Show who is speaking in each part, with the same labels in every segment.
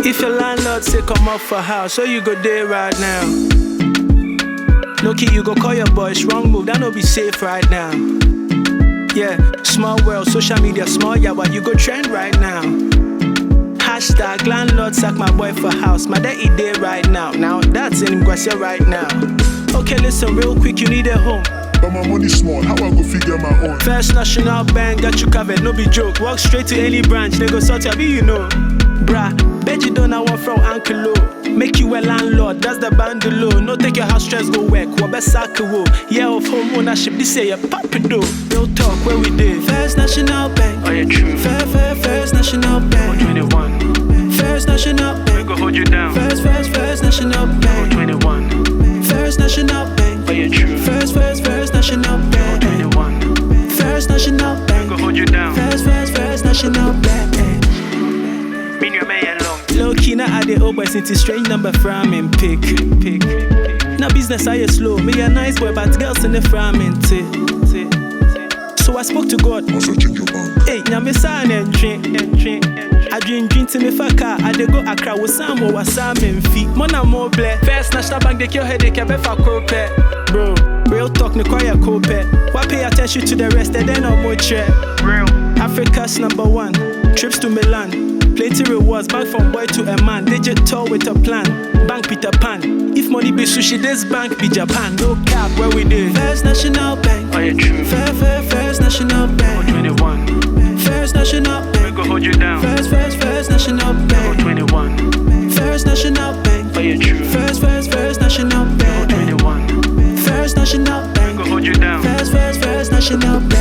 Speaker 1: If your landlord say come up for house, so you go there right now. No key, you go call your boys, wrong move, that no be safe right now. Yeah, small world, social media, small yeah, but you go trend right now. Hashtag landlord sack my boy for house, my daddy there right now. Now that's in Guasia right now. Okay, listen real quick, you need a home.
Speaker 2: But my money small, how I go figure my own?
Speaker 1: First National Bank got you covered, no be joke. Walk straight to any branch, they go sort you, you know. Bruh, bet you don't want from Uncle Low. Make you a landlord, that's the bundle. No take your house stress, go work. What best wo? Yeah, of home ownership, this say your papi do. Real talk, where we did. First National Bank. Oh, yeah, true. First National Bank. 21. First National Bank. We go hold you down. First National Bank. 21. First National Bank. Oh, yeah, true. First National Bank. 21. First National Bank. We go hold you down. First National Bank. Low key, now I the old boys into strange number from and pick. Now business I slow, me a nice boy, but girls in the framing tea. So I spoke to God.
Speaker 2: Also check your bank.
Speaker 1: Hey, now me sign and drink. I drink to me for car. I dey go Accra with some or some feet. Mona more black. First National Bank they kill headache, I bet for cope. Bro, real talk no quiet cope. Why pay attention to the rest and then no more check. Real Africa's #1. Trips to Milan. Plenty rewards, bank from boy to a man. Digital with a plan. Bank Peter Pan. If money be sushi, this bank be Japan. No cap, where we did. First National Bank. Oh, yeah, true. First National Bank. 21. First National Bank. We go hold you down. First National Bank. 21. First National Bank. Oh, yeah, true. First National Bank. 21. First National Bank. We go hold you down. First National Bank.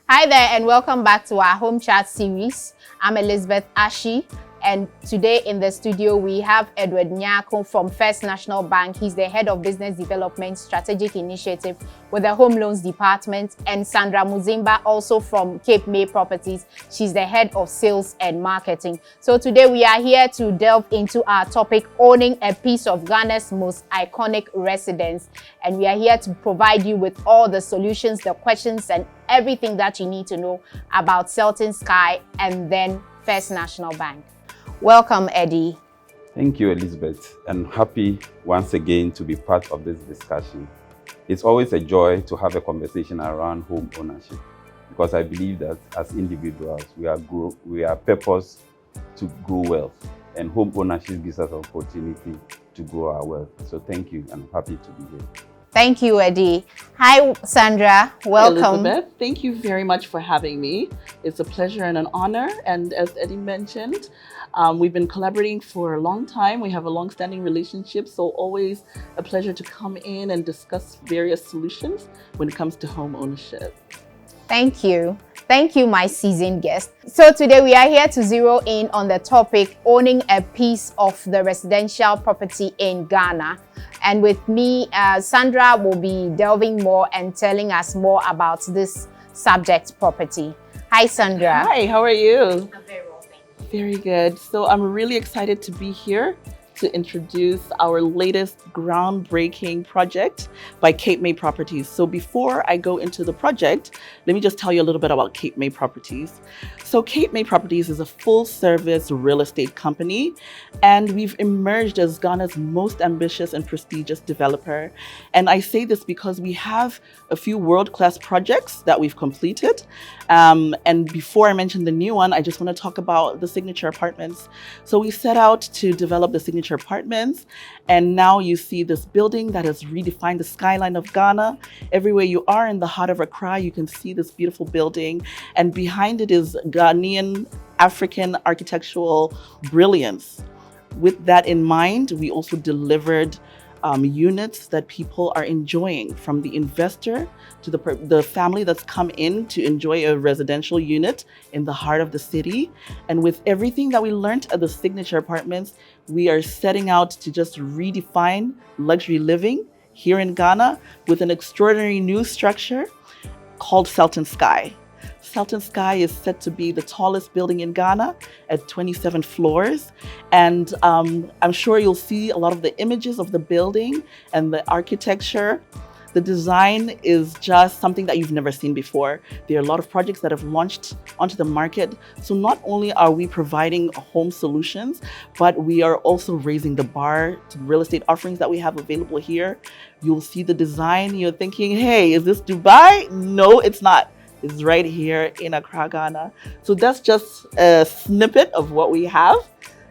Speaker 3: Hi there and welcome back to our home chat series. I'm Elizabeth Ashi, and today in the studio we have Edward Nyarko from First National Bank. He's the head of business development strategic initiative with the home loans department, and Sandra Mudzimba, also from Capemay Properties. She's the head of sales and marketing. So today we are here to delve into our topic, owning a piece of Ghana's most iconic residence. And we are here to provide you with all the solutions, the questions, and everything that you need to know about Selton Skye and then First National Bank. Welcome, Eddie.
Speaker 4: Thank you, Elizabeth, and happy once again to be part of this discussion. It's always a joy to have a conversation around home ownership, because I believe that as individuals, we are purposed to grow wealth, and home ownership gives us an opportunity to grow our wealth. So thank you, and I'm happy to be here.
Speaker 3: Thank you, Eddie. Hi, Sandra. Welcome.
Speaker 5: Elizabeth, thank you very much for having me. It's a pleasure and an honor. And as Eddie mentioned, we've been collaborating for a long time. We have a long-standing relationship, so always a pleasure to come in and discuss various solutions when it comes to home ownership.
Speaker 3: Thank you. Thank you, my seasoned guest. So today we are here to zero in on the topic, owning a piece of the residential property in Ghana. And with me, Sandra will be delving more and telling us more about this subject property. Hi, Sandra.
Speaker 5: Hi, how are you?
Speaker 3: I'm very well, thank you.
Speaker 5: Very good. So I'm really excited to be here to introduce our latest groundbreaking project by Capemay Properties. So before I go into the project, let me just tell you a little bit about Capemay Properties. So Capemay Properties is a full-service real estate company, and we've emerged as Ghana's most ambitious and prestigious developer. And I say this because we have a few world-class projects that we've completed. And before I mention the new one, I just want to talk about the Signature Apartments. So we set out to develop the Signature Apartments, and now you see this building that has redefined the skyline of Ghana. Everywhere you are in the heart of Accra, you can see this beautiful building, and behind it is Ghanaian African architectural brilliance. With that in mind, we also delivered units that people are enjoying, from the investor to the family that's come in to enjoy a residential unit in the heart of the city. And with everything that we learned at the Signature Apartments, we are setting out to just redefine luxury living here in Ghana with an extraordinary new structure called Selton Skye. Selton Skye is set to be the tallest building in Ghana at 27 floors. And I'm sure you'll see a lot of the images of the building and the architecture. The design is just something that you've never seen before. There are a lot of projects that have launched onto the market. So not only are we providing home solutions, but we are also raising the bar to real estate offerings that we have available here. You'll see the design. You're thinking, hey, is this Dubai? No, it's not. It's right here in Accra, Ghana. So that's just a snippet of what we have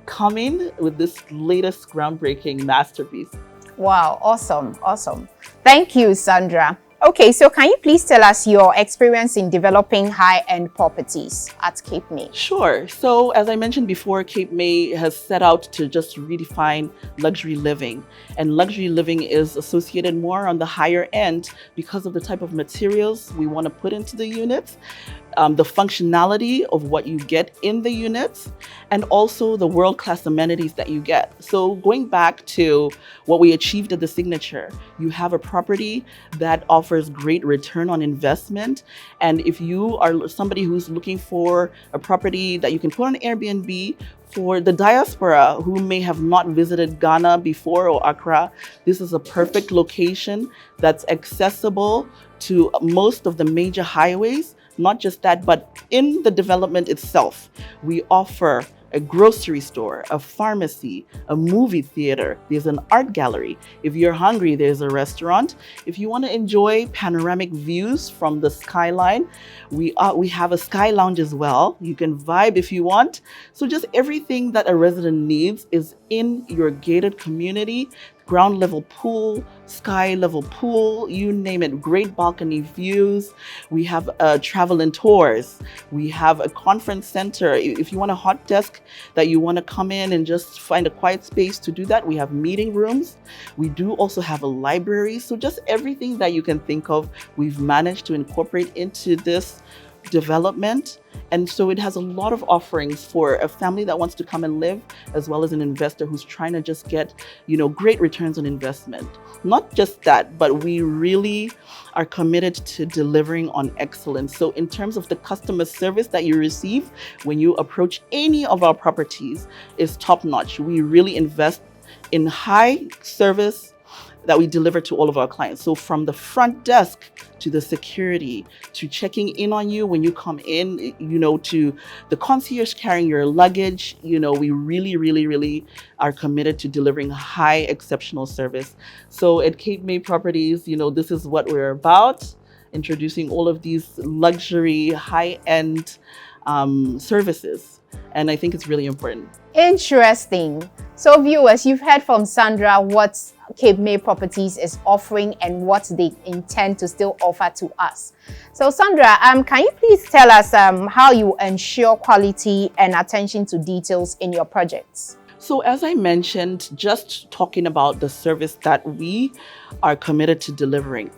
Speaker 5: coming with this latest groundbreaking masterpiece.
Speaker 3: Wow, awesome, awesome. Thank you, Sandra. Okay, so can you please tell us your experience in developing high-end properties at Capemay?
Speaker 5: Sure. So as I mentioned before, Capemay has set out to just redefine luxury living. And luxury living is associated more on the higher end because of the type of materials we want to put into the units, the functionality of what you get in the units, and also the world-class amenities that you get. So going back to what we achieved at the Signature, you have a property that offers great return on investment. And if you are somebody who's looking for a property that you can put on Airbnb, for the diaspora who may have not visited Ghana before or Accra, this is a perfect location that's accessible to most of the major highways. Not just that, but in the development itself, we offer a grocery store, a pharmacy, a movie theater. There's an art gallery. If you're hungry, there's a restaurant. If you want to enjoy panoramic views from the skyline, we have a sky lounge as well. You can vibe if you want. So just everything that a resident needs is in your gated community. Ground level pool, sky level pool, you name it, great balcony views. We have travel and tours. We have a conference center. If you want a hot desk that you want to come in and just find a quiet space to do that, we have meeting rooms. We do also have a library. So just everything that you can think of, we've managed to incorporate into this development. And so it has a lot of offerings for a family that wants to come and live, as well as an investor who's trying to just get, great returns on investment. Not just that, but we really are committed to delivering on excellence. So in terms of the customer service that you receive when you approach any of our properties is top notch. We really invest in high service that we deliver to all of our clients. So from the front desk to the security, to checking in on you when you come in, to the concierge carrying your luggage, we really, really, really are committed to delivering high exceptional service. So at Capemay Properties, this is what we're about, introducing all of these luxury, high-end services. And I think it's really important.
Speaker 3: Interesting. So viewers, you've heard from Sandra what Capemay Properties is offering and what they intend to still offer to us. So Sandra, can you please tell us how you ensure quality and attention to details in your projects?
Speaker 5: So as I mentioned, just talking about the service that we are committed to delivering.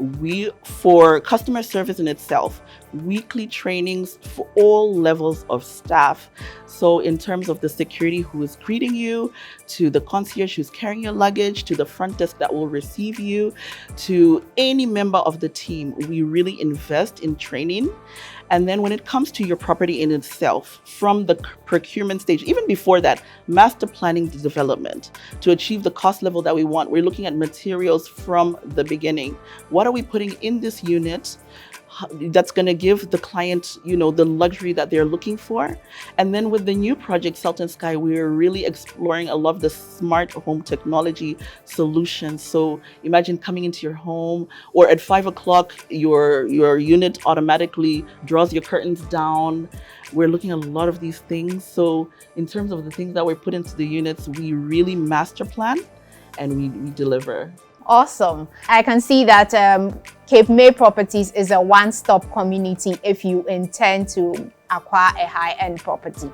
Speaker 5: For customer service in itself, weekly trainings for all levels of staff. So in terms of the security who is greeting you, to the concierge who's carrying your luggage, to the front desk that will receive you, to any member of the team, we really invest in training. And then when it comes to your property in itself, from the procurement stage, even before that, master planning the development to achieve the cost level that we want, we're looking at materials from the beginning. What are we putting in this unit that's going to give the client, the luxury that they're looking for? And then with the new project, Selton Skye, we're really exploring a lot of the smart home technology solutions. So imagine coming into your home, or at 5 o'clock, your unit automatically draws your curtains down. We're looking at a lot of these things. So in terms of the things that we put into the units, we really master plan and we deliver.
Speaker 3: Awesome. I can see that Capemay Properties is a one-stop community if you intend to acquire a high-end property.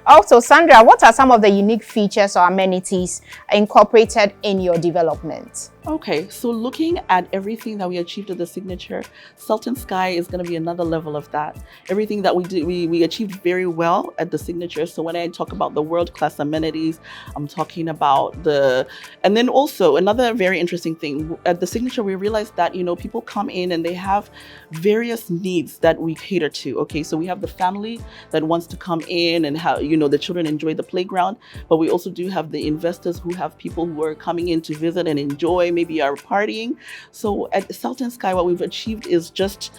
Speaker 3: Also, Sandra, what are some of the unique features or amenities incorporated in your development?
Speaker 5: Okay, so looking at everything that we achieved at the signature, Selton Skye is going to be another level of that. Everything that we did, we achieved very well at the signature. So when I talk about the world-class amenities, I'm talking about and then also another very interesting thing at the signature, we realized that, people come in and they have various needs that we cater to. Okay, so we have the family that wants to come in and have, the children enjoy the playground, but we also do have the investors who have people who are coming in to visit and enjoy, maybe are partying. So at Selton Skye, what we've achieved is just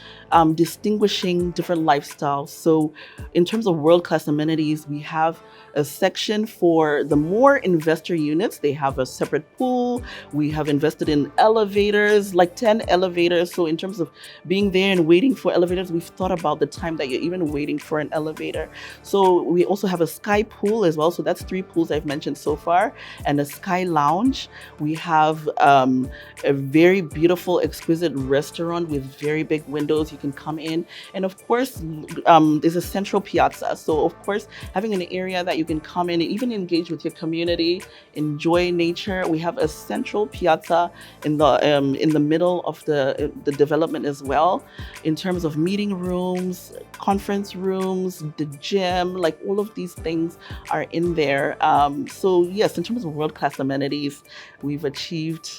Speaker 5: distinguishing different lifestyles. So in terms of world-class amenities, we have a section for the more investor units. They have a separate pool. We have invested in elevators, like 10 elevators. So in terms of being there and waiting for elevators, we've thought about the time that you're even waiting for an elevator. So we also have a sky pool as well. So that's 3 pools I've mentioned so far, and a sky lounge. We have a very beautiful, exquisite restaurant with very big windows. You can come in, and of course, there's a central piazza. So of course, having an area that you can come in and even engage with your community, enjoy nature. We have a central piazza in the middle of the development as well. In terms of meeting rooms, conference rooms, the gym, like all of these things are in there. So yes, in terms of world-class amenities, we've achieved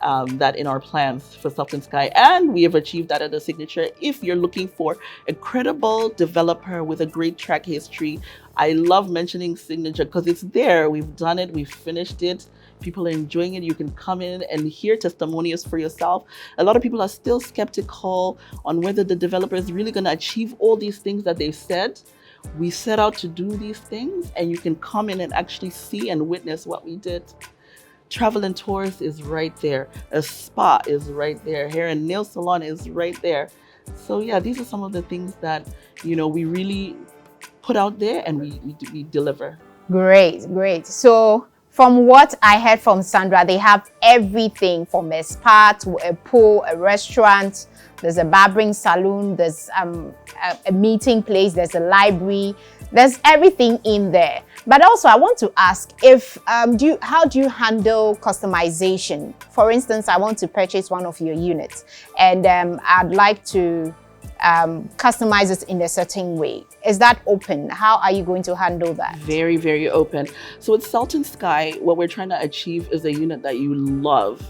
Speaker 5: that in our plans for Selton Skye, and we have achieved that at the signature. If you're looking for a credible developer with a great track history, I love mentioning signature because it's there. We've done it, we've finished it. People are enjoying it. You can come in and hear testimonials for yourself. A lot of people are still skeptical on whether the developer is really going to achieve all these things that they've said. We set out to do these things, and you can come in and actually see and witness what we did. Travel and tours is right there. A spa is right there. Hair and nail salon is right there. So yeah, these are some of the things that, we really put out there and we deliver.
Speaker 3: Great. So from what I heard from Sandra, they have everything from a spa to a pool, a restaurant. There's a barbering salon. There's a meeting place. There's a library. There's everything in there. But also, I want to ask if how do you handle customization? For instance, I want to purchase one of your units, and I'd like to customize it in a certain way. Is that open? How are you going to handle that?
Speaker 5: Very, very open. So with Selton Skye, what we're trying to achieve is a unit that you love.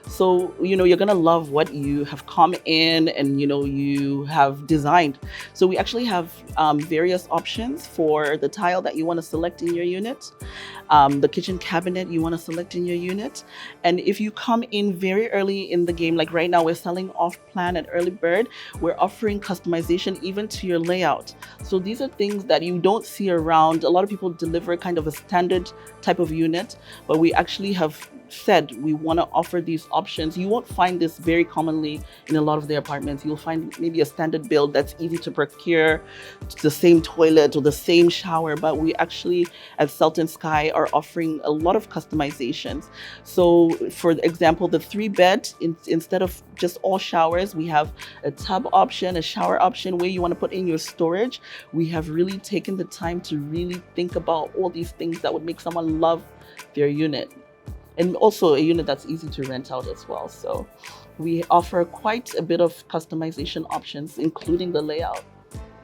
Speaker 5: So, you're going to love what you have come in and, you have designed. So we actually have various options for the tile that you want to select in your unit, the kitchen cabinet you want to select in your unit. And if you come in very early in the game, like right now, we're selling off plan at Early Bird, we're offering customization even to your layout. So these are things that you don't see around. A lot of people deliver kind of a standard type of unit, but we actually have said we want to offer these options. You won't find this very commonly in a lot of the apartments. You'll find maybe a standard build that's easy to procure, the same toilet or the same shower, but we actually at Selton Skye are offering a lot of customizations. So for example, the 3-bed, instead of just all showers, we have a tub option, a shower option where you want to put in your storage. We have really taken the time to really think about all these things that would make someone love their unit. and also a unit that's easy to rent out as well. So we offer quite a bit of customization options, including the layout.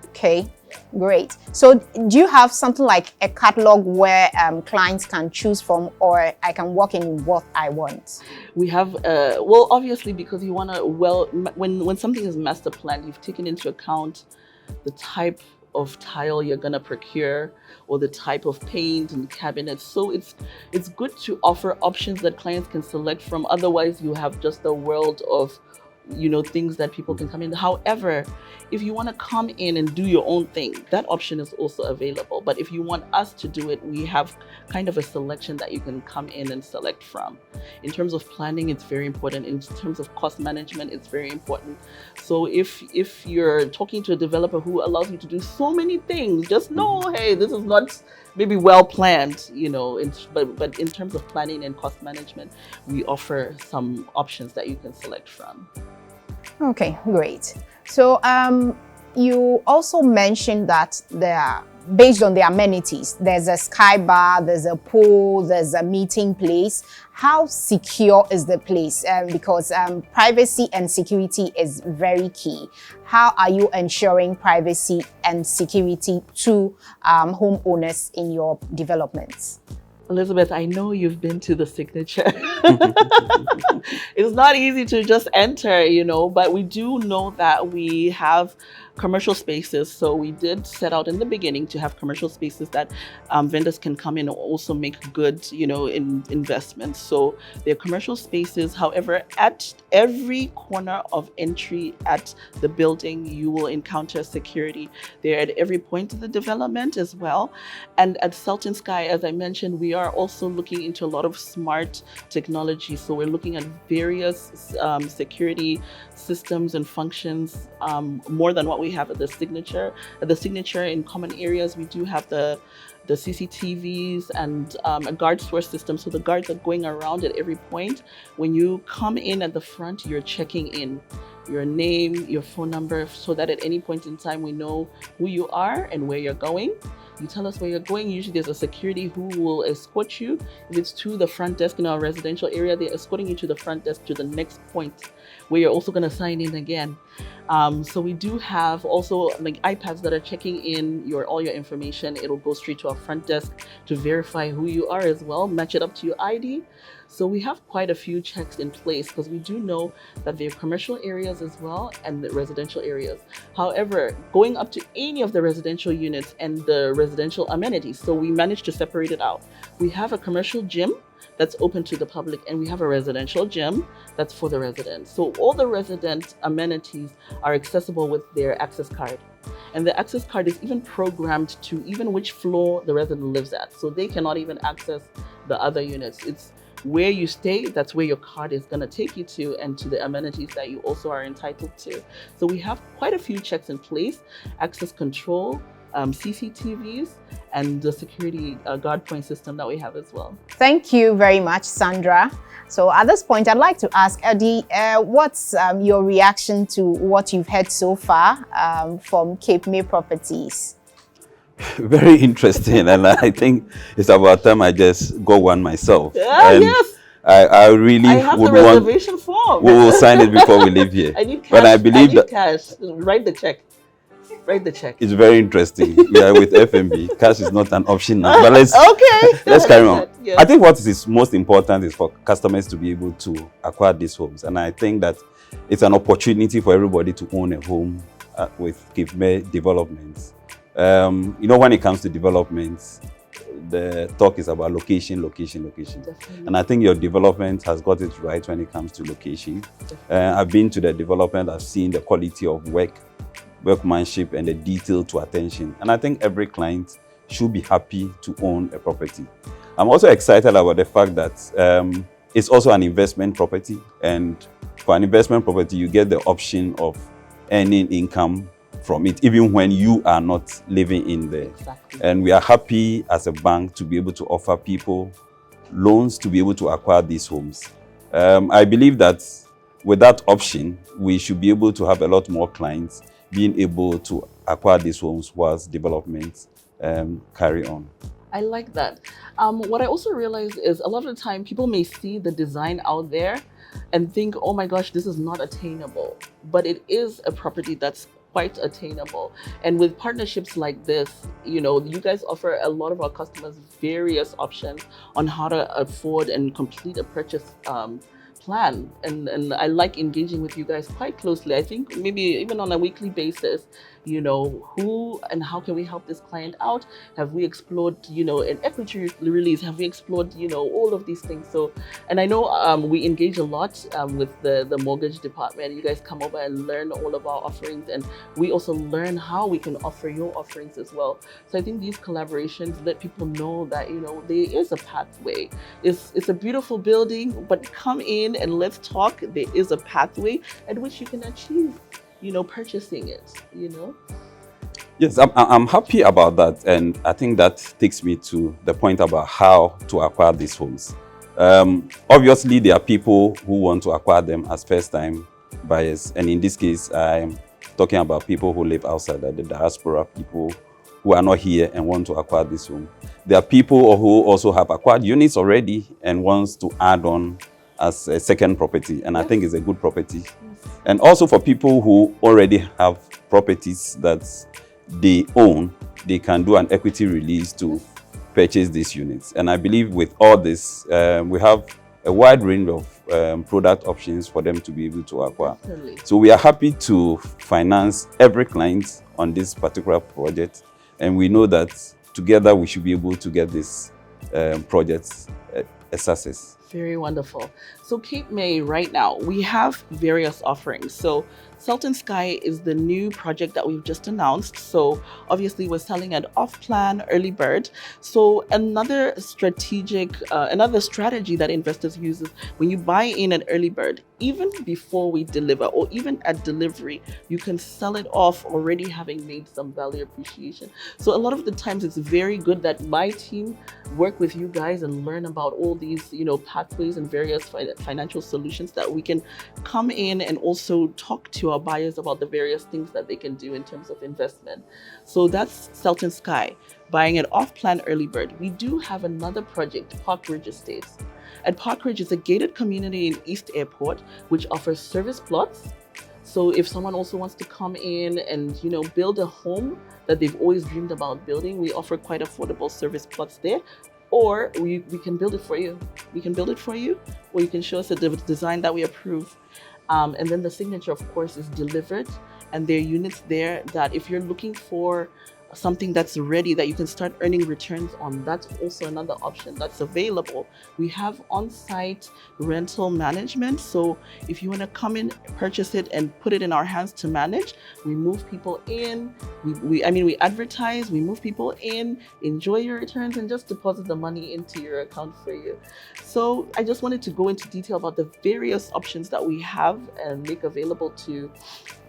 Speaker 3: Okay, great. So do you have something like a catalog where clients can choose from, or I can walk in what I want?
Speaker 5: We have, well, obviously, because you want to, when something is master planned, you've taken into account the type of tile you're going to procure or the type of paint and cabinets. So it's good to offer options that clients can select from. Otherwise, you have just a world of things that people can come in. However, if you want to come in and do your own thing, that option is also available. But if you want us to do it, we have kind of a selection that you can come in and select from. In terms of planning, it's very important. In terms of cost management, it's very important. So if you're talking to a developer who allows you to do so many things, just know, hey, this is not maybe well planned, but in terms of planning and cost management, we offer some options that you can select from.
Speaker 3: Okay, great. So you also mentioned that based on the amenities, there's a sky bar, there's a pool, there's a meeting place. How secure is the place? Because privacy and security is very key. How are you ensuring privacy and security to homeowners in your developments?
Speaker 5: Elizabeth, I know you've been to the Signature. It's not easy to just enter, but we do know that we have commercial spaces. So we did set out in the beginning to have commercial spaces that vendors can come in and also make good, investments. So they're commercial spaces. However, at every corner of entry at the building, you will encounter security. They're at every point of the development as well. And at Selton Skye, as I mentioned, we are also looking into a lot of smart technology. So we're looking at various security systems and functions, more than what we have at the Signature. At the Signature, in common areas, we do have the CCTVs and a guard source system. So the guards are going around at every point. When you come in at the front, you're checking in your name, your phone number, so that at any point in time, we know who you are and where you're going. You tell us where you're going. Usually there's a security who will escort you. If it's to the front desk in our residential area, they're escorting you to the front desk to the next point where you're also going to sign in again. So we do have also like iPads that are checking in all your information. It'll go straight to our front desk to verify who you are as well, match it up to your ID. So we have quite a few checks in place because we do know that there are commercial areas as well and the residential areas. However, going up to any of the residential units and the residential amenities, so we managed to separate it out. We have a commercial gym that's open to the public, and we have a residential gym that's for the residents. So all the resident amenities are accessible with their access card. And the access card is even programmed to even which floor the resident lives at. So they cannot even access the other units. It's where you stay, that's where your card is going to take you to, and to the amenities that you also are entitled to. So we have quite a few checks in place: access control, CCTVs, and the security guard point system that we have as well.
Speaker 3: Thank you very much, Sandra. So at this point, I'd like to ask Eddie, what's your reaction to what you've heard so far from Capemay Properties?
Speaker 4: Very interesting, and I think it's about time I just go one myself.
Speaker 5: Yeah,
Speaker 4: and
Speaker 5: yes.
Speaker 4: I really
Speaker 5: have
Speaker 4: would
Speaker 5: the
Speaker 4: want.
Speaker 5: reservation form.
Speaker 4: We will sign it before we leave here.
Speaker 5: I need cash.
Speaker 4: But I believe that
Speaker 5: cash. Write the check. Write the check.
Speaker 4: it's very interesting. Yeah, with FMB, cash is not an option now. But let's carry on.
Speaker 5: Yes.
Speaker 4: I think what is most important is for customers to be able to acquire these homes, and I think that it's an opportunity for everybody to own a home with Capemay Developments. When it comes to developments, the talk is about location.
Speaker 5: Definitely.
Speaker 4: And I think your development has got it right when it comes to location. I've been to the development, I've seen the quality of workmanship and the detail to attention. And I think every client should be happy to own a property. I'm also excited about the fact that it's also an investment property. And for an investment property, you get the option of earning income from it, even when you are not living in there.
Speaker 5: Exactly.
Speaker 4: And we are happy as a bank to be able to offer people loans to be able to acquire these homes. I believe that with that option, we should be able to have a lot more clients being able to acquire these homes whilst developments carry on.
Speaker 5: I like that. What I also realize is a lot of the time people may see the design out there and think, oh my gosh, this is not attainable. But it is a property that's quite attainable. And with partnerships like this, you know, you guys offer a lot of our customers various options on how to afford and complete a purchase plan. And I like engaging with you guys quite closely. I think maybe even on a weekly basis, you know, who and how can we help this client out? Have we explored, you know, an equity release? Have we explored, you know, all of these things? So, and I know we engage a lot with the mortgage department. You guys come over and learn all of our offerings, and we also learn how we can offer your offerings as well. So I think these collaborations let people know that, you know, there is a pathway. It's a beautiful building, but come in and let's talk. There is a pathway at which you can achieve, you know, purchasing it, you know.
Speaker 4: Yes, I'm happy about that. And I think that takes me to the point about how to acquire these homes. Obviously, there are people who want to acquire them as first-time buyers. And in this case, I'm talking about people who live outside, the diaspora, people who are not here and want to acquire this home. There are people who also have acquired units already and wants to add on as a second property. And I think it's a good property. And also for people who already have properties that they own, they can do an equity release to purchase these units. And I believe with all this, we have a wide range of product options for them to be able to acquire.
Speaker 5: Definitely.
Speaker 4: So we are happy to finance every client on this particular project. And we know that together we should be able to get this project a success.
Speaker 5: Very wonderful. So Capemay, right now, we have various offerings. So Selton Skye is the new project that we've just announced. So obviously we're selling an off-plan early bird. So another strategy that investors use is when you buy in an early bird, even before we deliver or even at delivery, you can sell it off already having made some value appreciation. So a lot of the times it's very good that my team work with you guys and learn about all these, you know, pathways and various financial solutions that we can come in and also talk to our buyers about the various things that they can do in terms of investment. So that's Selton Skye, buying an off-plan early bird. We do have another project, Park Ridge Estates. At Park Ridge is a gated community in East Airport, which offers service plots. So if someone also wants to come in and, you know, build a home that they've always dreamed about building, we offer quite affordable service plots there. Or we can build it for you. We can build it for you, or you can show us a design that we approve. And then the signature, of course, is delivered. And there are units there that if you're looking for something that's ready that you can start earning returns on, that's also another option that's available. We have on-site rental management. So if you want to come in, purchase it and put it in our hands to manage, we move people in, we advertise, we move people in, enjoy your returns and just deposit the money into your account for you. So I just wanted to go into detail about the various options that we have and make available to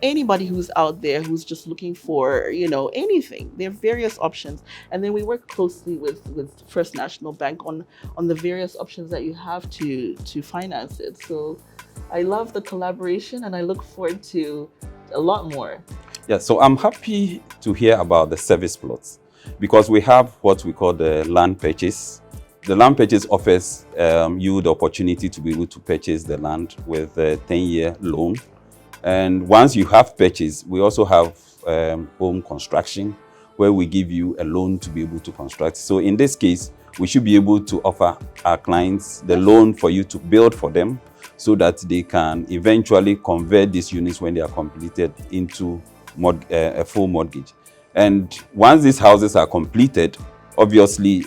Speaker 5: anybody who's out there who's just looking for, you know, anything. There are various options. And then we work closely with First National Bank on the various options that you have to finance it. So I love the collaboration and I look forward to a lot more.
Speaker 4: Yeah, so I'm happy to hear about the service plots because we have what we call the land purchase. The land purchase offers you the opportunity to be able to purchase the land with a 10-year loan. And once you have purchased, we also have home construction where we give you a loan to be able to construct. So in this case, we should be able to offer our clients the loan for you to build for them so that they can eventually convert these units when they are completed into a full mortgage. And once these houses are completed, obviously,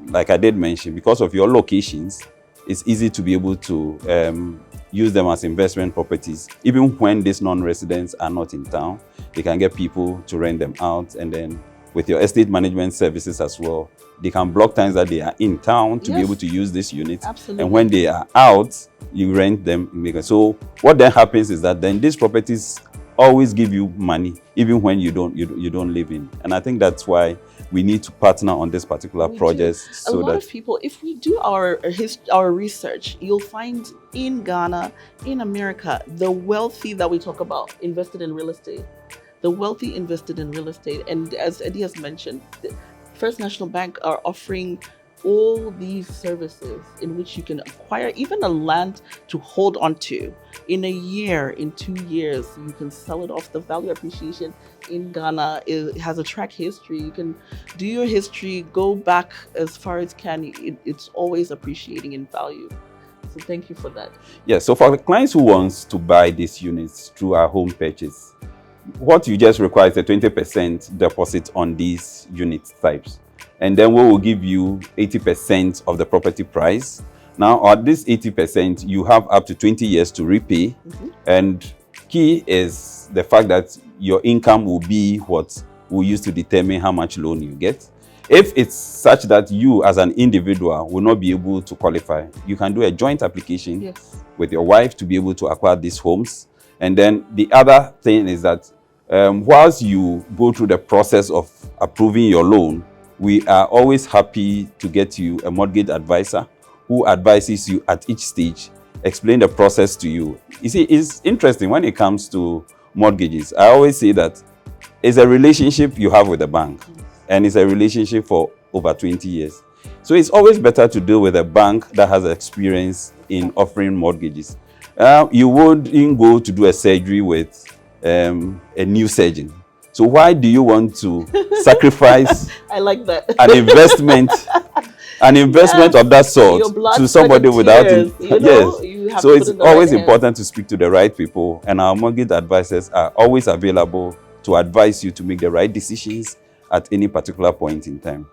Speaker 4: like I did mention, because of your locations, it's easy to be able to use them as investment properties. Even when these non-residents are not in town, they can get people to rent them out. And then with your estate management services as well, they can block times that they are in town to be able to use this unit.
Speaker 5: Absolutely.
Speaker 4: And when they are out, you rent them. So what then happens is that then these properties always give you money, even when you don't live in. And I think that's why we need to partner on this particular project.
Speaker 5: So a lot of people, if we do our research, you'll find in Ghana, in America, the wealthy that we talk about invested in real estate. The wealthy invested in real estate. And as Eddie has mentioned, First National Bank are offering all these services in which you can acquire even a land to hold on to. In a year, in 2 years, you can sell it off. The value appreciation in Ghana has a track history. You can do your history, go back as far as can. It's always appreciating in value. So thank you for that.
Speaker 4: Yeah, so for the clients who wants to buy these units through our home purchase, what you just require is a 20% deposit on these unit types. And then we will give you 80% of the property price. Now, at this 80%, you have up to 20 years to repay. And key is the fact that your income will be what we use to determine how much loan you get. If it's such that you as an individual will not be able to qualify, you can do a joint application with your wife to be able to acquire these homes. And then the other thing is that whilst you go through the process of approving your loan, we are always happy to get you a mortgage advisor who advises you at each stage, explain the process to you. You see, it's interesting when it comes to mortgages. I always say that it's a relationship you have with the bank, and it's a relationship for over 20 years. So it's always better to deal with a bank that has experience in offering mortgages. You wouldn't go to do a surgery with a new surgeon. So why do you want to sacrifice
Speaker 5: I like that.
Speaker 4: an investment of that sort to somebody without it? Yes. So it's always important to speak to the right people, and our mortgage advisors are always available to advise you to make the right decisions at any particular point in time.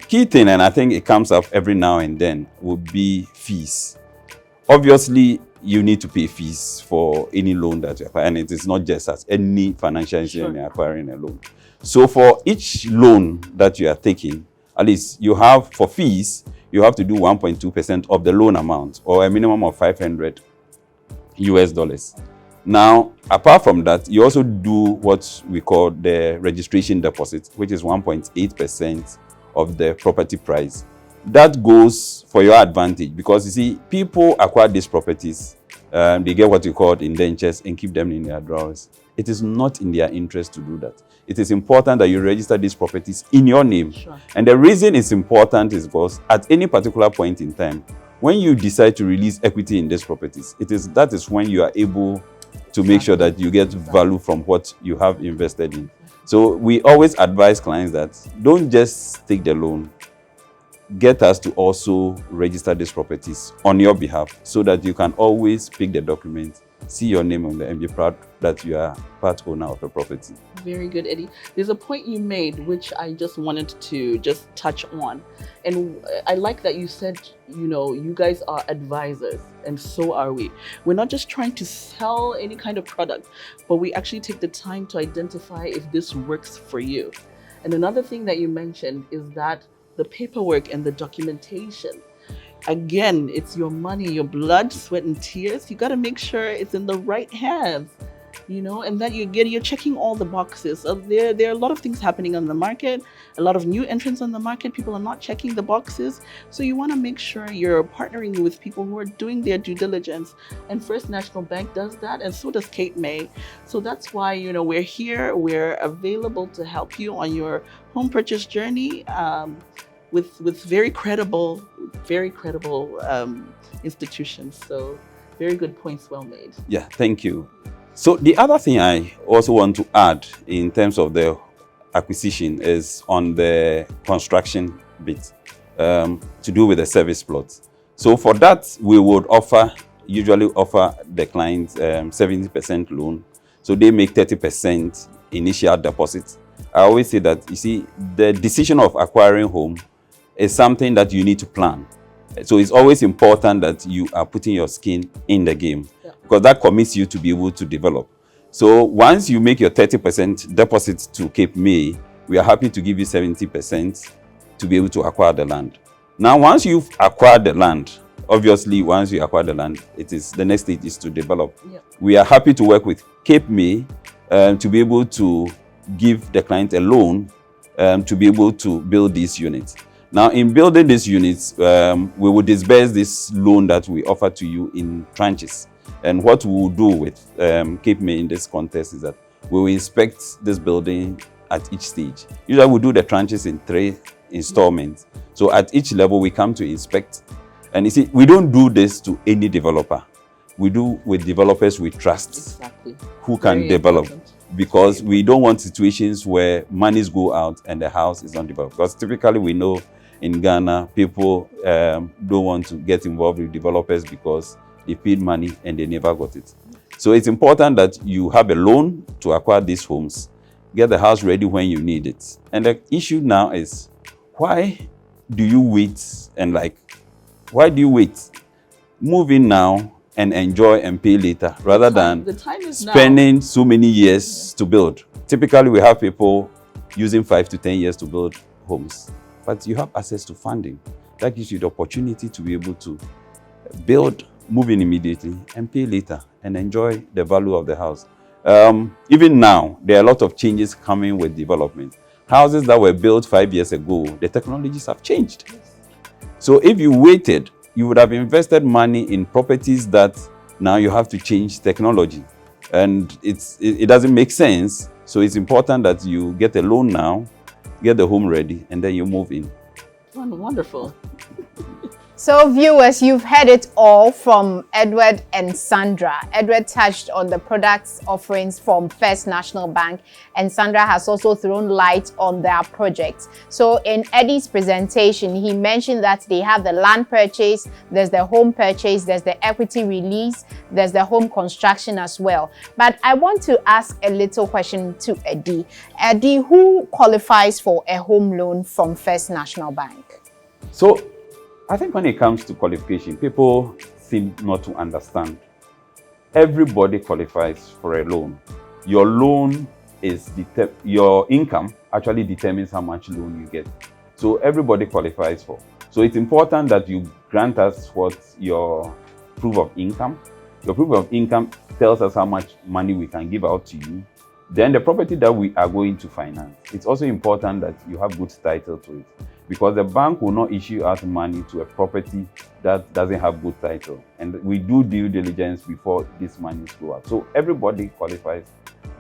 Speaker 4: Key thing, and I think it comes up every now and then, would be fees. Obviously, you need to pay fees for any loan that you acquire, and it is not just as any financial institution acquiring a loan. So for each loan that you are taking, at least you have, for fees, you have to do 1.2% of the loan amount, or a minimum of $500 US. Now, apart from that, you also do what we call the registration deposit, which is 1.8% of the property price. That goes for your advantage because, you see, people acquire these properties, they get what you call indentures and keep them in their drawers. It is not in their interest to do that. It is important that you register these properties in your name. And the reason it's important is because at any particular point in time, when you decide to release equity in these properties, that is when you are able to make sure that you get value from what you have invested in. So we always advise clients that don't just take the loan. Get us to also register these properties on your behalf so that you can always pick the document, see your name on there, and be proud that you are part owner of a property.
Speaker 5: Very good, Eddie. There's a point you made which I just wanted to just touch on. And I like that you said, you guys are advisors, and so are we. We're not just trying to sell any kind of product, but we actually take the time to identify if this works for you. And another thing that you mentioned is that the paperwork and the documentation. Again, it's your money, your blood, sweat, and tears. You got to make sure it's in the right hands, and that you're checking all the boxes. There are a lot of things happening on the market, a lot of new entrants on the market. People are not checking the boxes. So you want to make sure you're partnering with people who are doing their due diligence. And First National Bank does that, and so does Capemay. So that's why, we're here. We're available to help you on your home purchase journey with very credible institutions. So very good points, well made.
Speaker 4: Yeah, thank you. So the other thing I also want to add in terms of the acquisition is on the construction bit, to do with the service plots. So for that, we would usually offer the clients 70% loan. So they make 30% initial deposit. I always say that, you see, the decision of acquiring home is something that you need to plan. So it's always important that you are putting your skin in the game, because that commits you to be able to develop. So once you make your 30% deposit to Capemay, we are happy to give you 70% to be able to acquire the land. Now, once you've acquired the land, obviously, once you acquire the land, the next stage is to develop. We are happy to work with Capemay to be able to give the client a loan to be able to build these units. Now, in building these units, we will disburse this loan that we offer to you in tranches. And what we will do with Capemay in this context is that we will inspect this building at each stage. Usually we do the tranches in 3 installments. So at each level we come to inspect. And you see, we don't do this to any developer. We do with developers we trust, who can
Speaker 5: Very
Speaker 4: develop.
Speaker 5: important.
Speaker 4: Because we don't want situations where monies go out and the house is not developed. Because typically we know in Ghana, people don't want to get involved with developers because they paid money and they never got it. So it's important that you have a loan to acquire these homes, get the house ready when you need it. And the issue now is, why do you wait and why do you wait? Move in now and enjoy and pay later, rather than
Speaker 5: The time is
Speaker 4: spending so many years to build. Typically, we have people using 5 to 10 years to build homes, but you have access to funding. That gives you the opportunity to be able to build, move in immediately, and pay later, and enjoy the value of the house. Even now, there are a lot of changes coming with development. Houses that were built 5 years ago, the technologies have changed. So if you waited, you would have invested money in properties that now you have to change technology. And it doesn't make sense. So it's important that you get a loan now, get the home ready, and then you move in.
Speaker 5: Wonderful.
Speaker 3: So viewers, you've heard it all from Edward and Sandra. Edward touched on the products offerings from First National Bank, and Sandra has also thrown light on their projects. So in Eddie's presentation, he mentioned that they have the land purchase, there's the home purchase, there's the equity release, there's the home construction as well. But I want to ask a little question to Eddie. Eddie, who qualifies for a home loan from First National Bank?
Speaker 4: So I think when it comes to qualification, people seem not to understand. Everybody qualifies for a loan. Your loan is your income actually determines how much loan you get. So everybody qualifies for. So it's important that you grant us what's your proof of income. Your proof of income tells us how much money we can give out to you. Then the property that we are going to finance. It's also important that you have good title to it, because the bank will not issue out money to a property that doesn't have good title. And we do due diligence before these monies go out. So everybody qualifies.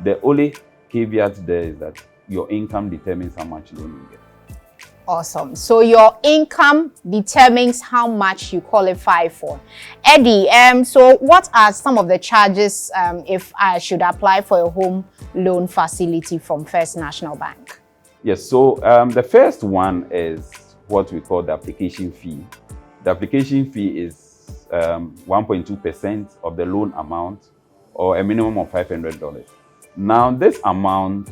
Speaker 4: The only caveat there is that your income determines how much loan you get.
Speaker 3: Awesome. So your income determines how much you qualify for. Eddie, so what are some of the charges if I should apply for a home loan facility from First National Bank?
Speaker 4: Yes, so the first one is what we call the application fee. The application fee is 1.2% of the loan amount, or a minimum of $500. Now, this amount,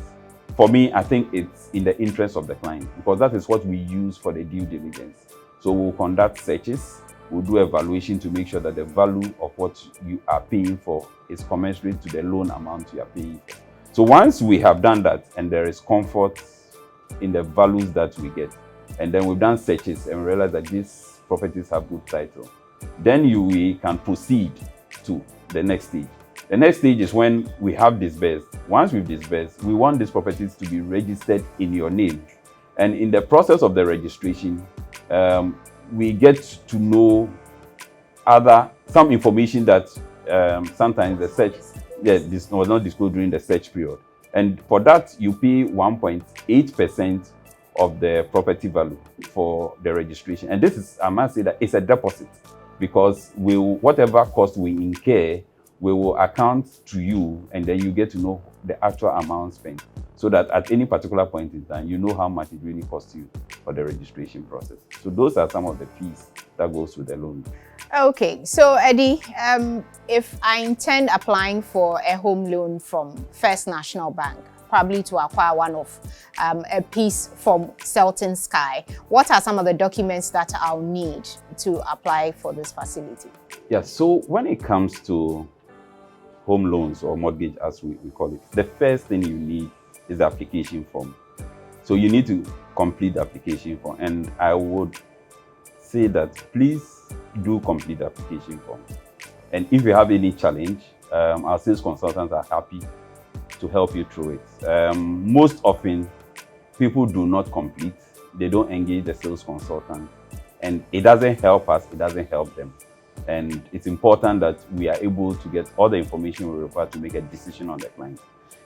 Speaker 4: for me, I think it's in the interest of the client, because that is what we use for the due diligence. So we'll conduct searches, we'll do evaluation to make sure that the value of what you are paying for is commensurate to the loan amount you are paying for. So once we have done that and there is comfort in the values that we get, and then we've done searches and realize that these properties have good title, then we can proceed to the next stage. The next stage is when we have disbursed. Once we've disbursed, we want these properties to be registered in your name. And in the process of the registration, we get to know some information that sometimes the search this was not disclosed during the search period. And for that, you pay 1.8% of the property value for the registration. And this is, I must say that it's a deposit, because whatever cost we incur, we will account to you, and then you get to know the actual amount spent, so that at any particular point in time, you know how much it really costs you for the registration process. So those are some of the fees that goes with the loan.
Speaker 3: Okay, so Eddie, if I intend applying for a home loan from First National Bank, probably to acquire one of a piece from Selton Skye, what are some of the documents that I'll need to apply for this facility?
Speaker 4: Yeah, so when it comes to home loans or mortgage, as we call it, the first thing you need is the application form. So you need to complete the application form, and I would say that please do complete the application form. And if you have any challenge, our sales consultants are happy to help you through it. Most often, people do not complete. They don't engage the sales consultant, and it doesn't help us, it doesn't help them. And it's important that we are able to get all the information we require to make a decision on the client.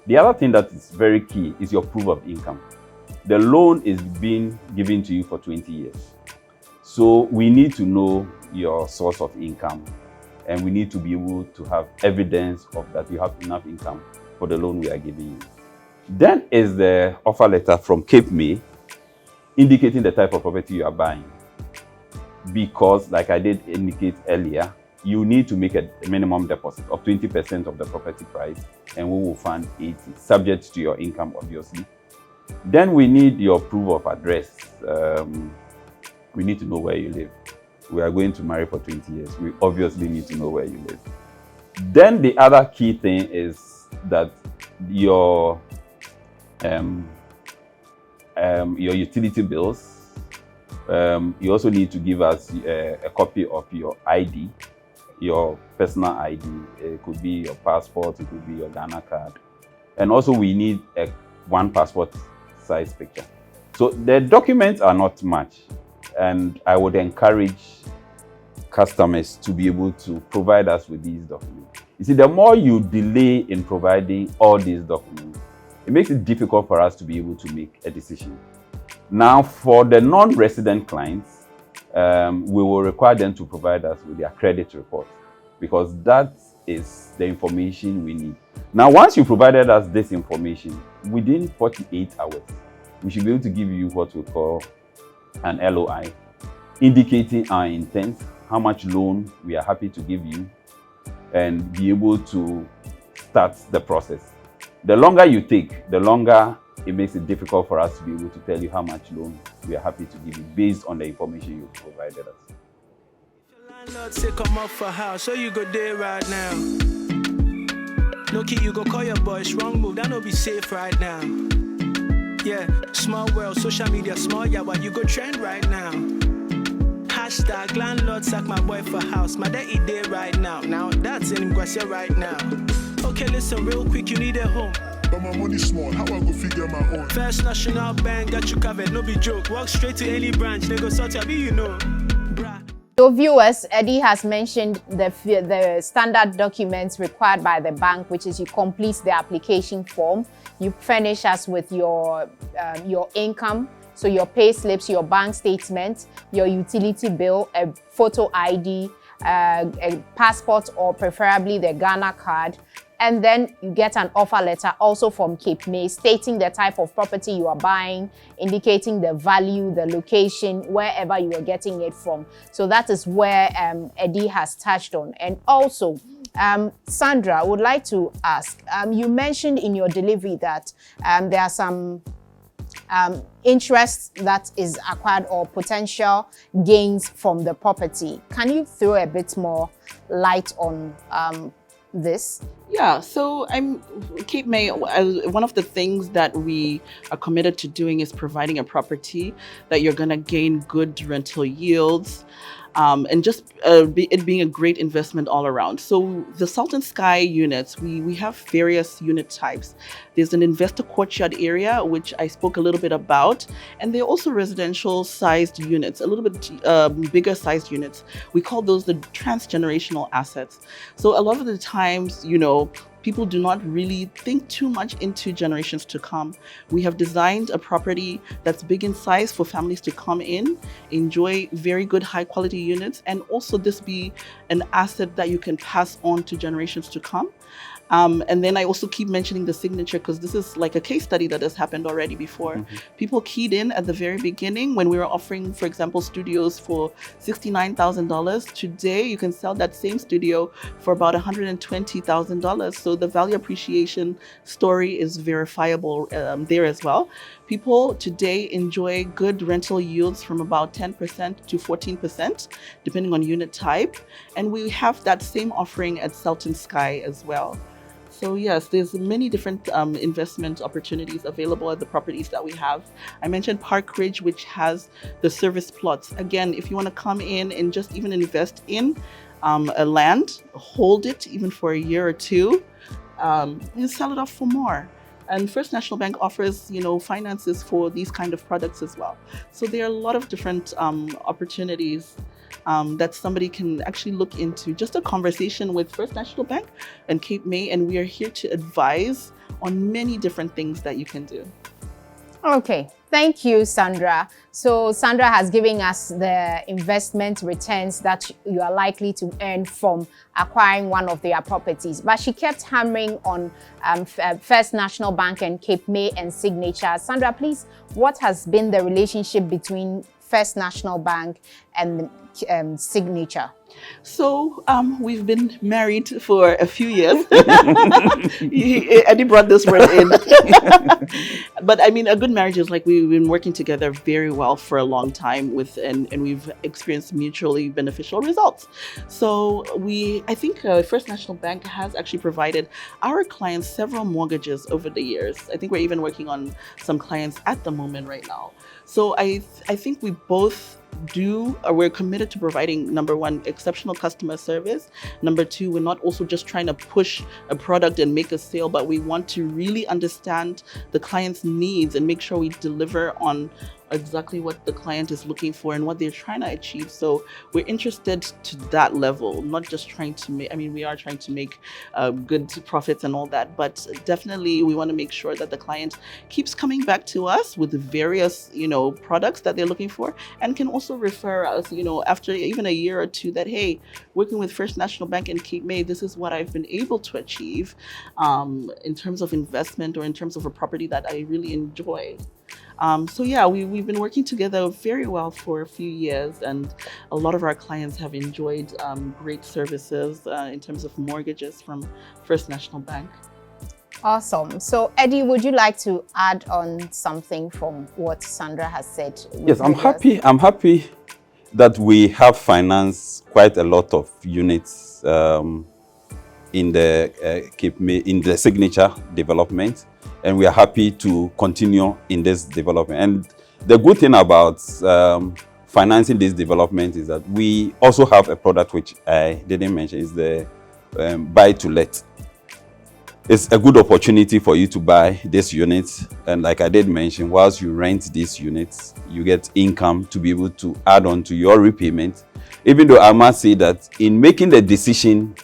Speaker 4: The other thing that is very key is your proof of income. The loan is being given to you for 20 years. So we need to know your source of income, and we need to be able to have evidence of that you have enough income for the loan we are giving you. Then is the offer letter from Capemay indicating the type of property you are buying. Because, like I did indicate earlier, you need to make a minimum deposit of 20% of the property price, and we will fund 80%, subject to your income, obviously. Then we need your proof of address. We need to know where you live. We are going to marry for 20 years. We obviously need to know where you live. Then the other key thing is that your utility bills. You also need to give us a copy of your ID, your personal ID. It could be your passport, it could be your Ghana card. And also we need one passport size picture. So the documents are not much, and I would encourage customers to be able to provide us with these documents. You see, the more you delay in providing all these documents, it makes it difficult for us to be able to make a decision. Now, for the non-resident clients, we will require them to provide us with their credit report, because that is the information we need. Now, once you provided us this information, within 48 hours, we should be able to give you what we call an LOI, indicating our intent, how much loan we are happy to give you, and be able to start the process. The longer you take, the longer it makes it difficult for us to be able to tell you how much loan we are happy to give you based on the information you provided us.
Speaker 1: Landlord say come up for house, so you go there right now. No key, you go call your boys, wrong move, that no be safe right now. Yeah, small world, social media, small yeah, but you go trend right now. Hashtag landlord sack my boy for house, my daddy there right now. Now that's in Ngwasia right now. Okay, listen real quick, you need a home.
Speaker 2: But my money small, how I go figure my own?
Speaker 1: First National Bank got you covered, no be joke. Walk straight to any branch, they go sort your you know. Bruh.
Speaker 3: So viewers, Eddie has mentioned the standard documents required by the bank, which is you complete the application form, you furnish us with your income, so your pay slips, your bank statement, your utility bill, a photo ID, a passport, or preferably the Ghana card. And then you get an offer letter also from Capemay stating the type of property you are buying, indicating the value, the location, wherever you are getting it from. So that is where Eddie has touched on. And also, Sandra, I would like to ask, you mentioned in your delivery that there are some interest that is acquired or potential gains from the property. Can you throw a bit more light on this?
Speaker 5: Yeah, so Capemay, one of the things that we are committed to doing is providing a property that you're going to gain good rental yields, and just it being a great investment all around. So the Selton Skye units, we have various unit types. There's an investor courtyard area, which I spoke a little bit about, and they're also residential sized units, a little bit bigger sized units. We call those the transgenerational assets. So a lot of the times, you know, people do not really think too much into generations to come. We have designed a property that's big in size for families to come in, enjoy very good high quality units, and also this be an asset that you can pass on to generations to come. And then I also keep mentioning the signature because this is like a case study that has happened already before. Mm-hmm. People keyed in at the very beginning when we were offering, for example, studios for $69,000. Today, you can sell that same studio for about $120,000. So the value appreciation story is verifiable there as well. People today enjoy good rental yields from about 10% to 14%, depending on unit type. And we have that same offering at Selton Skye as well. So yes, there's many different investment opportunities available at the properties that we have. I mentioned Park Ridge, which has the service plots. Again, if you want to come in and just even invest in a land, hold it even for a year or two, and sell it off for more. And First National Bank offers, you know, finances for these kind of products as well. So there are a lot of different opportunities that somebody can actually look into. Just a conversation with First National Bank and Capemay, and we are here to advise on many different things that you can do.
Speaker 3: Okay, thank you, Sandra. So Sandra has given us the investment returns that you are likely to earn from acquiring one of their properties. But she kept hammering on First National Bank and Capemay and Signature. Sandra, please, what has been the relationship between First National Bank and Signature?
Speaker 5: So we've been married for a few years. Eddie brought this word in. But I mean, a good marriage is like we've been working together very well for a long time and we've experienced mutually beneficial results. So I think First National Bank has actually provided our clients several mortgages over the years. I think we're even working on some clients at the moment right now. So I think we both we're committed to providing, number one, exceptional customer service. Number two, we're not also just trying to push a product and make a sale, but we want to really understand the client's needs and make sure we deliver on exactly what the client is looking for and what they're trying to achieve. So we're interested to that level, not just trying to make, I mean, we are trying to make good profits and all that, but definitely we want to make sure that the client keeps coming back to us with the various, products that they're looking for, and can also refer us, after even a year or two that, hey, working with First National Bank and Capemay, this is what I've been able to achieve in terms of investment or in terms of a property that I really enjoy. So yeah, we've been working together very well for a few years, and a lot of our clients have enjoyed great services in terms of mortgages from First National Bank.
Speaker 3: Awesome. So Eddie, would you like to add on something from what Sandra has said?
Speaker 4: Yes, I'm happy that we have financed quite a lot of units in the Capemay, in the Signature development, and we are happy to continue in this development. And the good thing about financing this development is that we also have a product which I didn't mention, is the buy to let. It's a good opportunity for you to buy this unit, and like I did mention, whilst you rent these units, you get income to be able to add on to your repayment. Even though I must say that in making the decision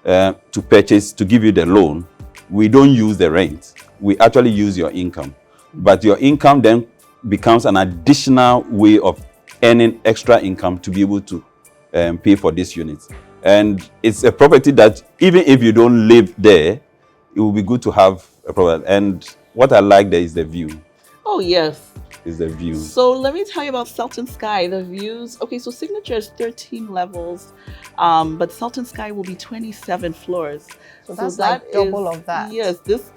Speaker 4: to purchase, to give you the loan, we don't use the rent. We actually use your income. But your income then becomes an additional way of earning extra income to be able to pay for this unit. And it's a property that even if you don't live there, it will be good to have a property. And what I like there is the view.
Speaker 5: Oh, yes.
Speaker 4: Is the view.
Speaker 5: So let me tell you about Selton Skye, the views. Okay, so Signature is 13 levels, but Selton Skye will be 27 floors.
Speaker 3: So that's like double of that.
Speaker 5: Yes, this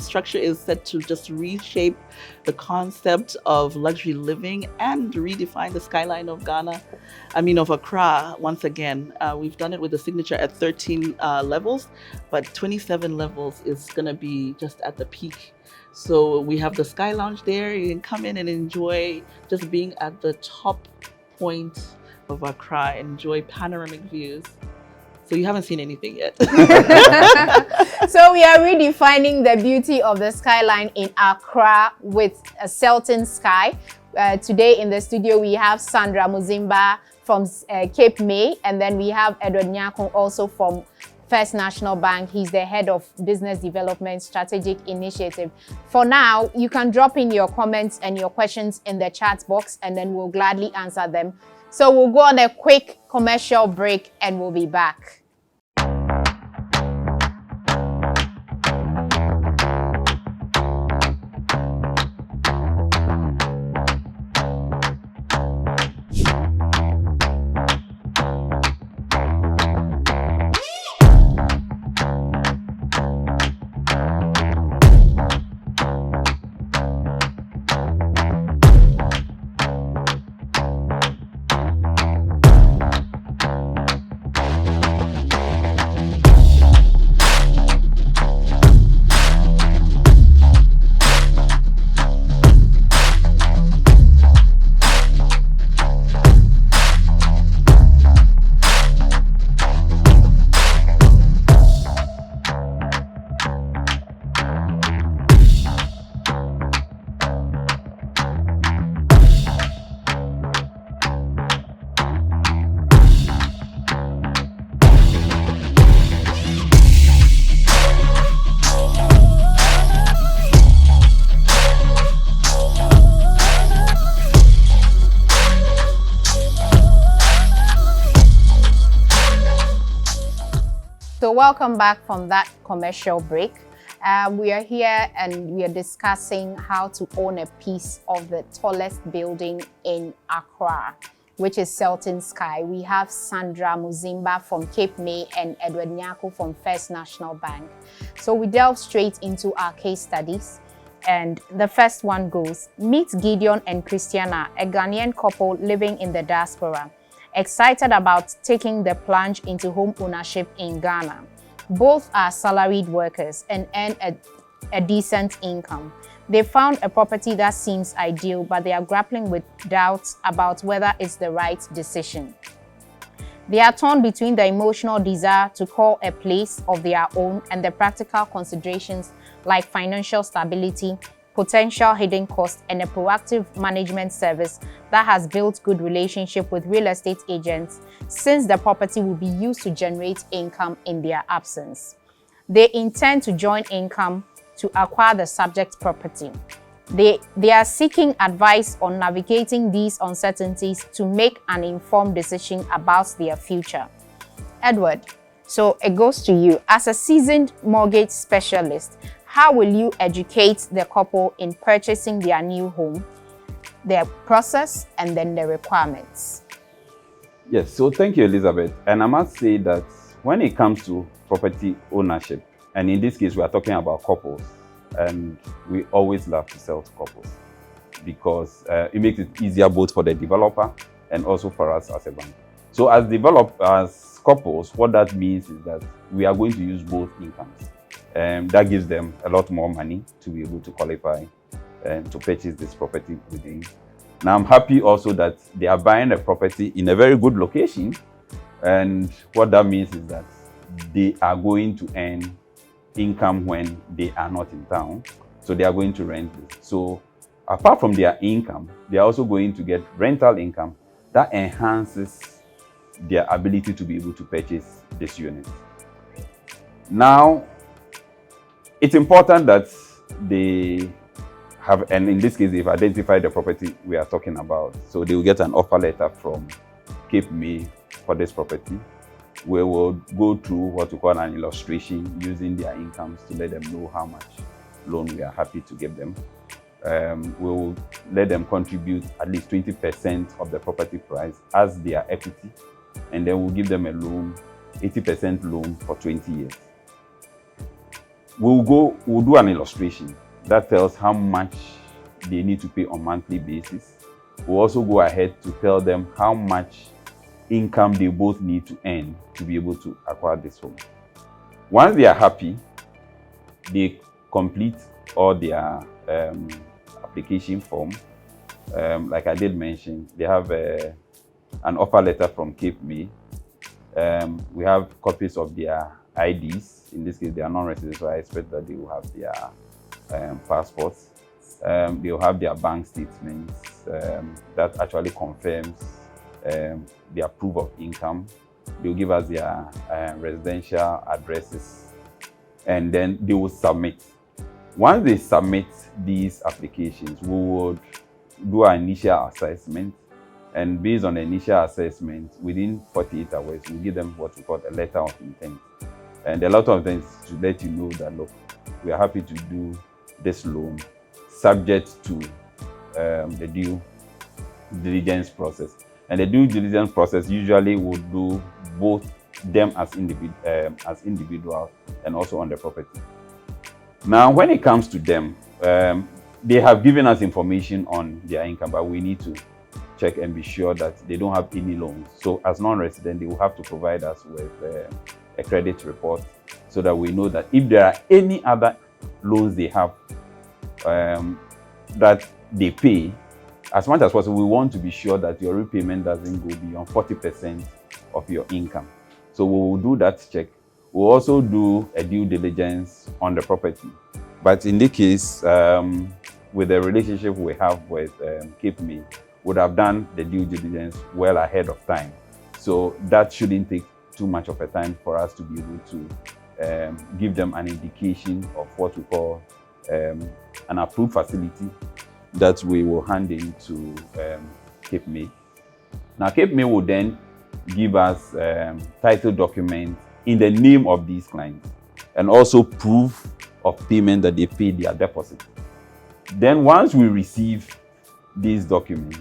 Speaker 5: structure is set to just reshape the concept of luxury living and redefine the skyline of of Accra once again. We've done it with the Signature at 13 levels, but 27 levels is going to be just at the peak. So we have the Sky Lounge there. You can come in and enjoy just being at the top point of Accra, enjoy panoramic views. So you haven't seen anything yet.
Speaker 3: So we are redefining the beauty of the skyline in Accra with Selton Skye. Today in the studio, we have Sandra Mudzimba from Capemay, and then we have Edward Nyarko also from First National Bank. He's the head of business development strategic initiative. For now, you can drop in your comments and your questions in the chat box, and then we'll gladly answer them. So we'll go on a quick commercial break and we'll be back. welcome back from that commercial break. We are here and we are discussing how to own a piece of the tallest building in Accra, which is Selton Skye. We have Sandra Mudzimba from Capemay and Edward Nyarko from First National Bank. So we delve straight into our case studies. And the first one goes, meet Gideon and Christiana, a Ghanaian couple living in the diaspora, excited about taking the plunge into home ownership in Ghana. Both are salaried workers and earn a decent income. They found a property that seems ideal, but they are grappling with doubts about whether it's the right decision. They are torn between the emotional desire to call a place of their own and the practical considerations like financial stability, potential hidden costs, and a proactive management service that has built good relationship with real estate agents, since the property will be used to generate income in their absence. They intend to join income to acquire the subject property. They are seeking advice on navigating these uncertainties to make an informed decision about their future. Edward, so it goes to you. As a seasoned mortgage specialist, how will you educate the couple in purchasing their new home, their process, and then the requirements?
Speaker 4: Yes, so thank you, Elizabeth. And I must say that when it comes to property ownership, and in this case, we are talking about couples, and we always love to sell to couples because it makes it easier both for the developer and also for us as a bank. So as couples, what that means is that we are going to use both incomes. That gives them a lot more money to be able to qualify and to purchase this property within. Now, I'm happy also that they are buying a property in a very good location. And what that means is that they are going to earn income when they are not in town. So they are going to rent this. So apart from their income, they are also going to get rental income that enhances their ability to be able to purchase this unit. Now, it's important that they have, and in this case, they've identified the property we are talking about. So they will get an offer letter from Capemay for this property. We will go through what we call an illustration using their incomes to let them know how much loan we are happy to give them. We will let them contribute at least 20% of the property price as their equity, and then we'll give them a loan, 80% loan for 20 years. We'll do an illustration that tells how much they need to pay on a monthly basis. We'll also go ahead to tell them how much income they both need to earn to be able to acquire this home. Once they are happy, they complete all their application form. Like I did mention, they have an offer letter from Capemay. We have copies of their IDs. In this case, they are non-residents, so I expect that they will have their passports. They will have their bank statements that actually confirms their proof of income. They will give us their residential addresses, and then they will submit. Once they submit these applications, we would do an initial assessment, and based on the initial assessment, within 48 hours, we give them what we call a letter of intent. And a lot of things to let you know that, look, we are happy to do this loan subject to the due diligence process. And the due diligence process usually would do both them as individuals and also on the property. Now, when it comes to them, they have given us information on their income, but we need to check and be sure that they don't have any loans. So as non-resident, they will have to provide us with a credit report so that we know that if there are any other loans they have that they pay, as much as possible, we want to be sure that your repayment doesn't go beyond 40% of your income. So we will do that check. We'll also do a due diligence on the property. But in this case, with the relationship we have with Capemay, would have done the due diligence well ahead of time. So that shouldn't take too much of a time for us to be able to give them an indication of what we call an approved facility that we will hand in to Capemay. Now, Capemay will then give us title documents in the name of these clients, and also proof of payment that they paid their deposit. Then once we receive these documents,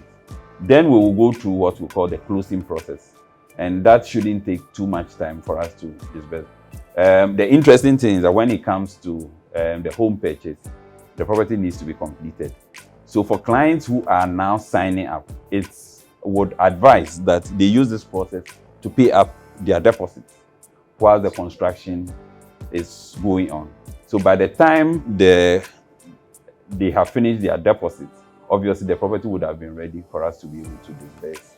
Speaker 4: then we will go through what we call the closing process. And that shouldn't take too much time for us to disburse. The interesting thing is that when it comes to the home purchase, the property needs to be completed. So for clients who are now signing up, would advise that they use this process to pay up their deposits while the construction is going on. So by the time they have finished their deposits, obviously the property would have been ready for us to be able to disburse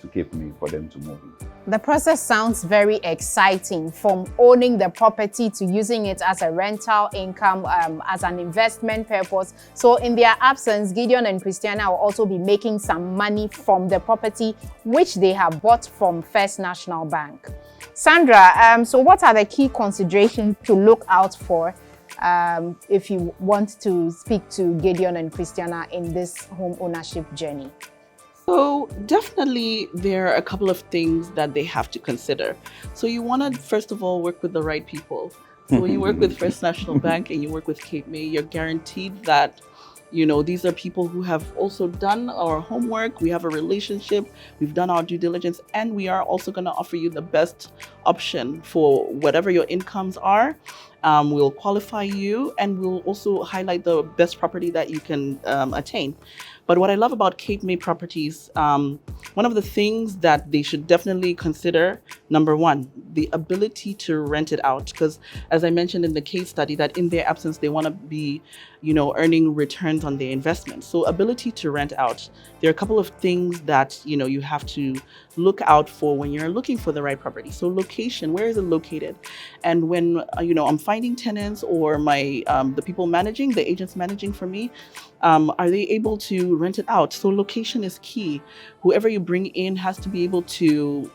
Speaker 4: to Capemay for them to move in.
Speaker 3: The process sounds very exciting, from owning the property to using it as a rental income, as an investment purpose. So in their absence, Gideon and Christiana will also be making some money from the property which they have bought from First National Bank. Sandra, so what are the key considerations to look out for if you want to speak to Gideon and Christiana in this home ownership journey?
Speaker 5: So definitely there are a couple of things that they have to consider. So you want to, first of all, work with the right people. So when you work with First National Bank and you work with Capemay, you're guaranteed that, you know, these are people who have also done our homework. We have a relationship, we've done our due diligence, and we are also going to offer you the best option for whatever your incomes are. We'll qualify you, and we'll also highlight the best property that you can attain. But what I love about Capemay Properties, one of the things that they should definitely consider, number one, the ability to rent it out. Because as I mentioned in the case study, that in their absence, they want to be, you know, earning returns on their investment. So ability to rent out. There are a couple of things that, you know, you have to look out for when you're looking for the right property. So location, where is it located? And when, you know, I'm finding tenants, or my the people managing, the agents managing for me, are they able to rent it out? So location is key. Whoever you bring in has to be able to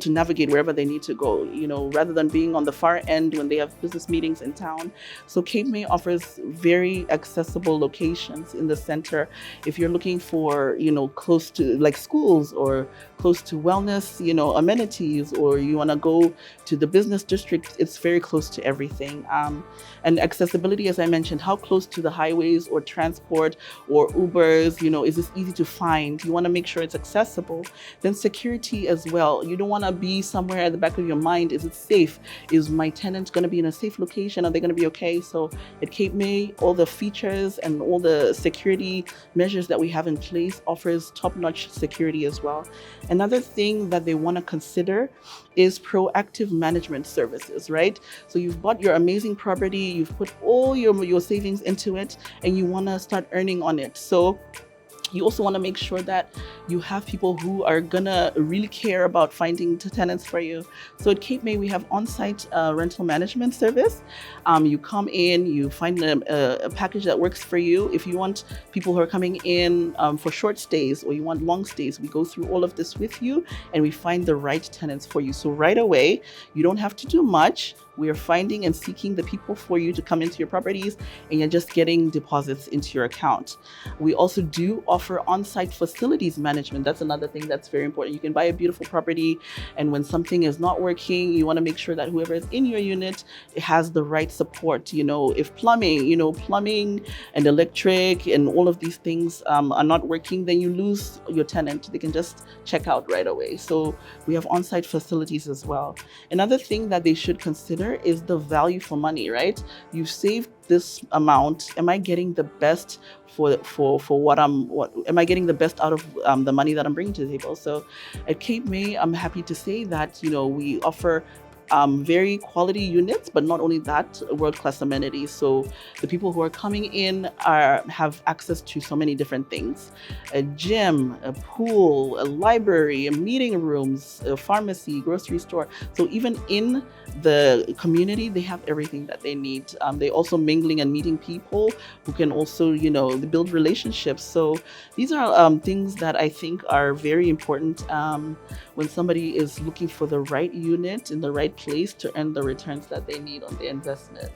Speaker 5: navigate wherever they need to go, you know, rather than being on the far end when they have business meetings in town. So Capemay offers very accessible locations in the center. If you're looking for, you know, close to like schools, or close to wellness, you know, amenities, or you want to go to the business district, it's very close to everything. And accessibility, as I mentioned, how close to the highways or transport or Ubers, you know, is this easy to find? You want to make sure it's accessible. Then security as well. You don't want to be somewhere at the back of your mind. Is it safe? Is my tenant going to be in a safe location? Are they going to be okay? So at Capemay, all the features and all the security measures that we have in place offers top-notch security as well. Another thing that they want to consider is proactive management services, right? So you've bought your amazing property, you've put all your savings into it, and you want to start earning on it. So you also want to make sure that you have people who are gonna really care about finding tenants for you. So at Capemay, we have on-site rental management service. You come in, you find a package that works for you. If you want people who are coming in for short stays, or you want long stays, we go through all of this with you, and we find the right tenants for you. So right away, you don't have to do much. We are finding and seeking the people for you to come into your properties, and you're just getting deposits into your account. We also do offer on-site facilities management. That's another thing that's very important. You can buy a beautiful property, and when something is not working, you want to make sure that whoever is in your unit has the right support. You know, if plumbing and electric and all of these things are not working, then you lose your tenant. They can just check out right away. So we have on-site facilities as well. Another thing that they should consider is the value for money, right? You've saved this amount. Am I getting the best for what am I getting the best out of the money that I'm bringing to the table? So at Capemay, I'm happy to say that, you know, we offer very quality units, but not only that, world-class amenities. So the people who are coming in have access to so many different things: a gym, a pool, a library, a meeting rooms, a pharmacy, grocery store. So even in the community, they have everything that they need. They also mingling and meeting people who can also, you know, build relationships. So these are things that I think are very important when somebody is looking for the right unit in the right place to earn the returns that they need on their investment.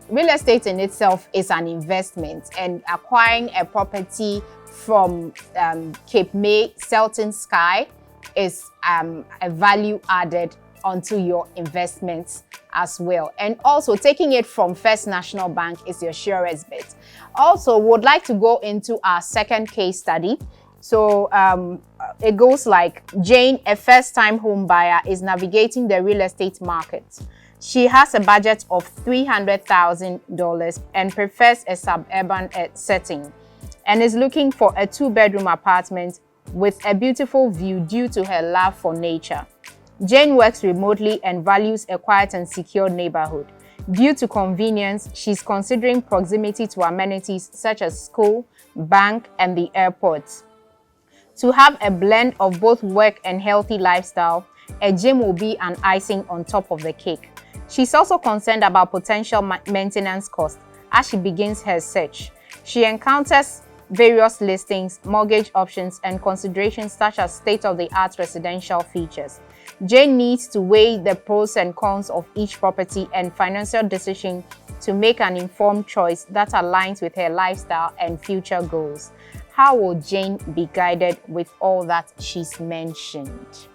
Speaker 3: Real estate in itself is an investment, and acquiring a property from Capemay, Selton Skye is a value added onto your investments as well. And also taking it from First National Bank is your surest bet. Also, would like to go into our second case study. So it goes like, Jane, a first-time home buyer, is navigating the real estate market. She has a budget of $300,000 and prefers a suburban setting, and is looking for a 2-bedroom apartment with a beautiful view due to her love for nature. Jane works remotely and values a quiet and secure neighborhood. Due to convenience, she's considering proximity to amenities such as school, bank, and the airport. To have a blend of both work and healthy lifestyle, a gym will be an icing on top of the cake. She's also concerned about potential maintenance costs as she begins her search. She encounters various listings, mortgage options, and considerations such as state-of-the-art residential features. Jane needs to weigh the pros and cons of each property and financial decision to make an informed choice that aligns with her lifestyle and future goals. How will Jane be guided with all that she's mentioned?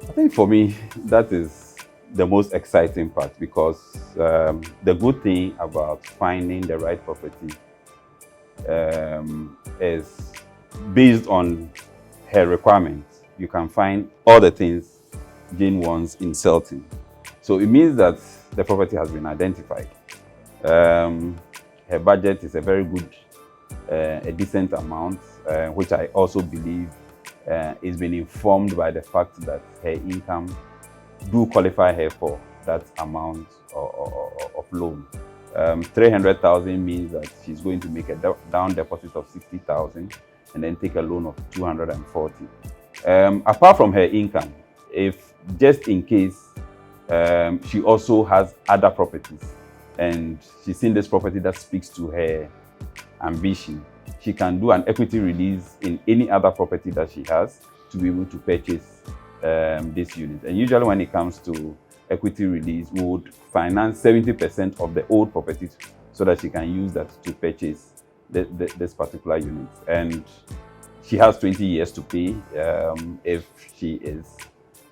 Speaker 4: I think for me, that is the most exciting part, because the good thing about finding the right property is based on her requirements. You can find all the things Jane wants in Selton. So it means that the property has been identified. Her budget is a very good, a decent amount, which I also believe is been informed by the fact that her income do qualify her for that amount of loan. 300,000 means that she's going to make a down deposit of 60,000 and then take a loan of 240. Apart from her income, if just in case she also has other properties and she's seen this property that speaks to her ambition, she can do an equity release in any other property that she has to be able to purchase this unit. And usually when it comes to equity release, we would finance 70% of the old properties so that she can use that to purchase this particular unit. And she has 20 years to pay. If she is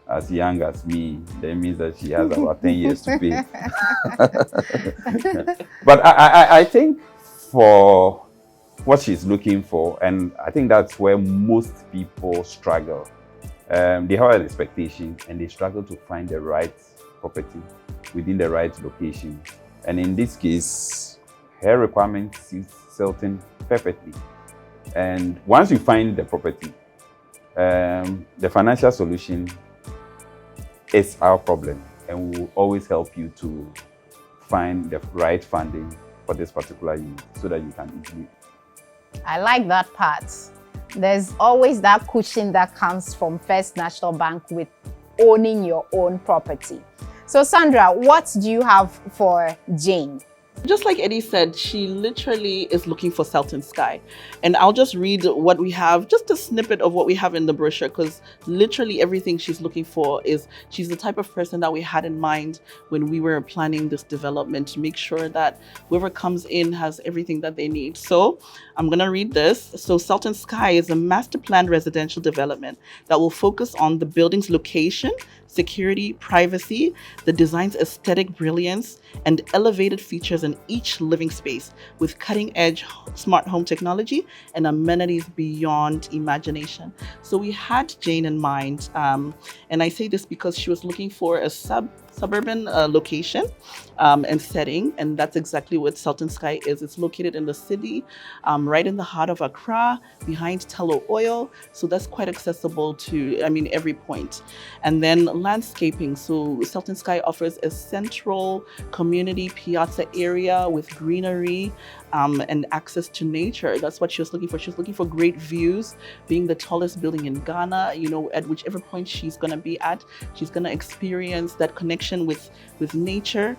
Speaker 4: as young as me, that means that she has about 10 years to pay. But I think for what she's looking for, and I think that's where most people struggle. They have an expectation and they struggle to find the right property within the right location. And in this case, her requirement suits Selton perfectly. And once you find the property, the financial solution is our problem, and we will always help you to find the right funding for this particular unit so that you can easily.
Speaker 3: I like that part. There's always that cushion that comes from First National Bank with owning your own property. So Sandra, what do you have for Jane?
Speaker 5: Just like Eddie said, she literally is looking for Selton Skye. And I'll just read what we have, just a snippet of what we have in the brochure, because literally everything she's looking for is, she's the type of person that we had in mind when we were planning this development, to make sure that whoever comes in has everything that they need. So I'm going to read this. So Selton Skye is a master planned residential development that will focus on the building's location, security, privacy, the design's aesthetic brilliance, and elevated features in each living space with cutting-edge smart home technology and amenities beyond imagination. So we had Jane in mind, and I say this because she was looking for a suburban location and setting, and that's exactly what Selton Skye is. It's located in the city, right in the heart of Accra, behind Tello Oil, so that's quite accessible to, every point. And then landscaping, so Selton Skye offers a central community piazza area with greenery and access to nature. That's what she was looking for. She was looking for great views, being the tallest building in Ghana. At whichever point she's going to be at, she's going to experience that connection with nature.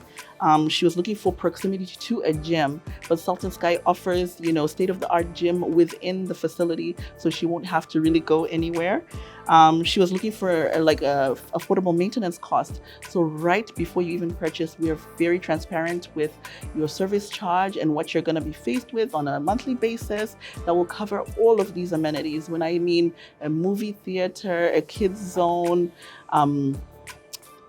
Speaker 5: She was looking for proximity to a gym, but Selton Skye offers, state-of-the-art gym within the facility, so she won't have to really go anywhere. She was looking for a affordable maintenance cost. So right before you even purchase, we are very transparent with your service charge and what you're going to be faced with on a monthly basis that will cover all of these amenities. When I mean a movie theater, a kids zone,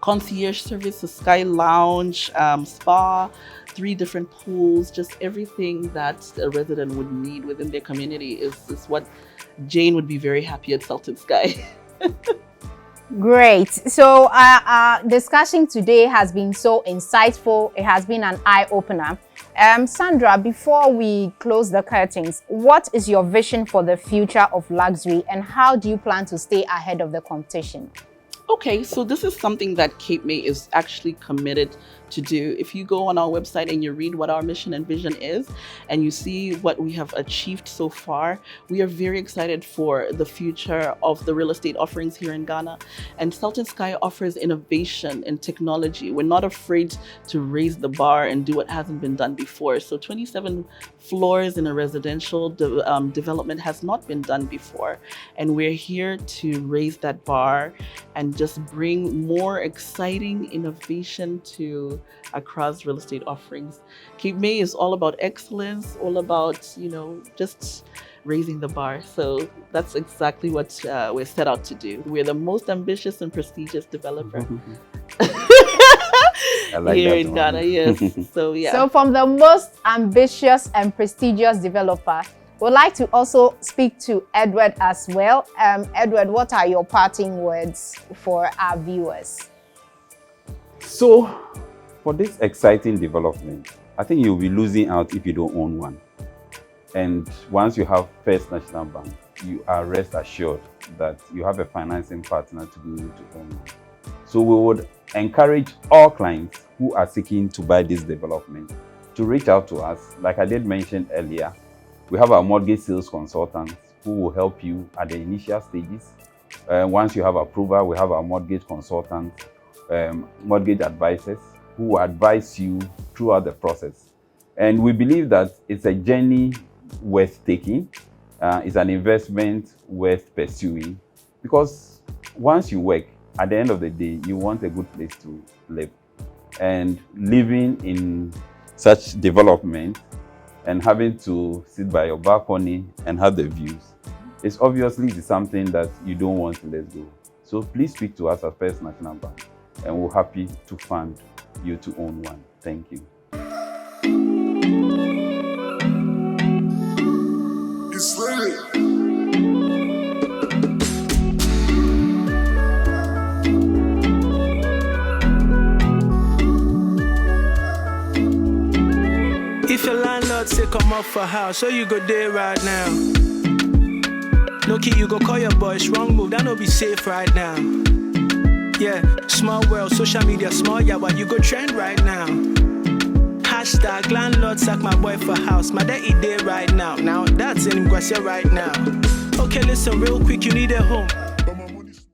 Speaker 5: concierge service, a Sky Lounge, spa, 3 different pools, just everything that a resident would need within their community is what Jane would be very happy at Selton Skye.
Speaker 3: Great. So our discussion today has been so insightful. It has been an eye-opener. Sandra, before we close the curtains, what is your vision for the future of luxury and how do you plan to stay ahead of the competition?
Speaker 5: Okay, so this is something that Capemay is actually committed to do. If you go on our website and you read what our mission and vision is, and you see what we have achieved so far, we are very excited for the future of the real estate offerings here in Ghana. And Selton Skye offers innovation and technology. We're not afraid to raise the bar and do what hasn't been done before. So 27 floors in a residential development has not been done before. And we're here to raise that bar and just bring more exciting innovation to across real estate offerings. Capemay is all about excellence, all about, just raising the bar. So that's exactly what we're set out to do. We're the most ambitious and prestigious developer here in Ghana. Yes. So yeah.
Speaker 3: So from the most ambitious and prestigious developer, we'd like to also speak to Edward as well. Edward, what are your parting words for our viewers?
Speaker 4: So, for this exciting development, I think you'll be losing out if you don't own one. And once you have First National Bank, you are rest assured that you have a financing partner to be able to own one. So we would encourage all clients who are seeking to buy this development to reach out to us. Like I did mention earlier, we have our mortgage sales consultants who will help you at the initial stages. Once you have approval, we have our mortgage consultants, mortgage advisors who will advise you throughout the process. And we believe that it's a journey worth taking. It's an investment worth pursuing because once you work, at the end of the day, you want a good place to live. And living in such development and having to sit by your balcony and have the views is obviously something that you don't want to let go. So please speak to us at First National Bank and we're happy to fund you to own one. Thank you.
Speaker 2: It's ready.
Speaker 1: If your landlord say come up for house, so you go there right now. No key, you go call your boys, wrong move, that no be safe right now. Yeah, small world, social media, small yawa, you go trend right now. Hashtag landlord sack my boy for house, my daddy there right now. Now that's in Ngwasia right now. Okay, listen real quick, you need a home.
Speaker 2: But my money's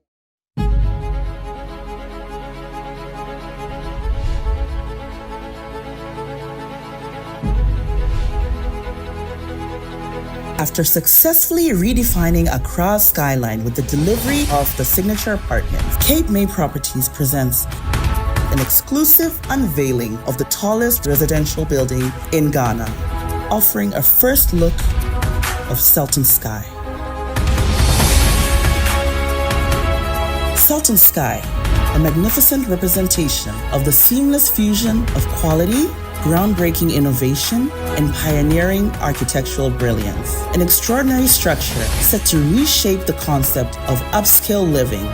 Speaker 6: After successfully redefining Accra's skyline with the delivery of the signature apartments, Capemay Properties presents an exclusive unveiling of the tallest residential building in Ghana, offering a first look of Selton Skye. Selton Skye, a magnificent representation of the seamless fusion of quality, groundbreaking innovation, and pioneering architectural brilliance. An extraordinary structure set to reshape the concept of upscale living,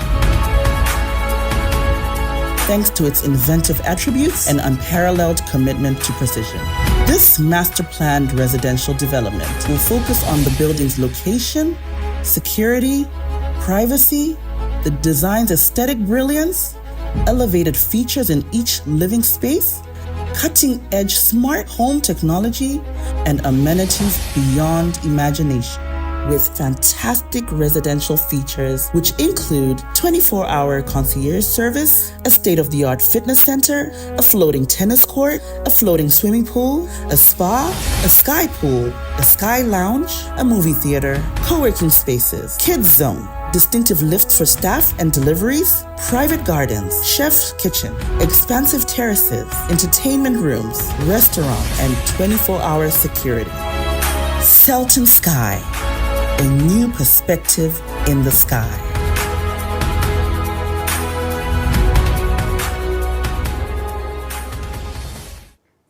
Speaker 6: thanks to its inventive attributes and unparalleled commitment to precision. This master-planned residential development will focus on the building's location, security, privacy, the design's aesthetic brilliance, elevated features in each living space, cutting-edge smart home technology, and amenities beyond imagination, with fantastic residential features which include 24-hour concierge service, a state-of-the-art fitness center, a floating tennis court, a floating swimming pool, a spa, a sky pool, a sky lounge, a movie theater, co-working spaces, kids zone, distinctive lifts for staff and deliveries, private gardens, chef's kitchen, expansive terraces, entertainment rooms, restaurant, and 24-hour security. Selton Skye, a new perspective in the sky.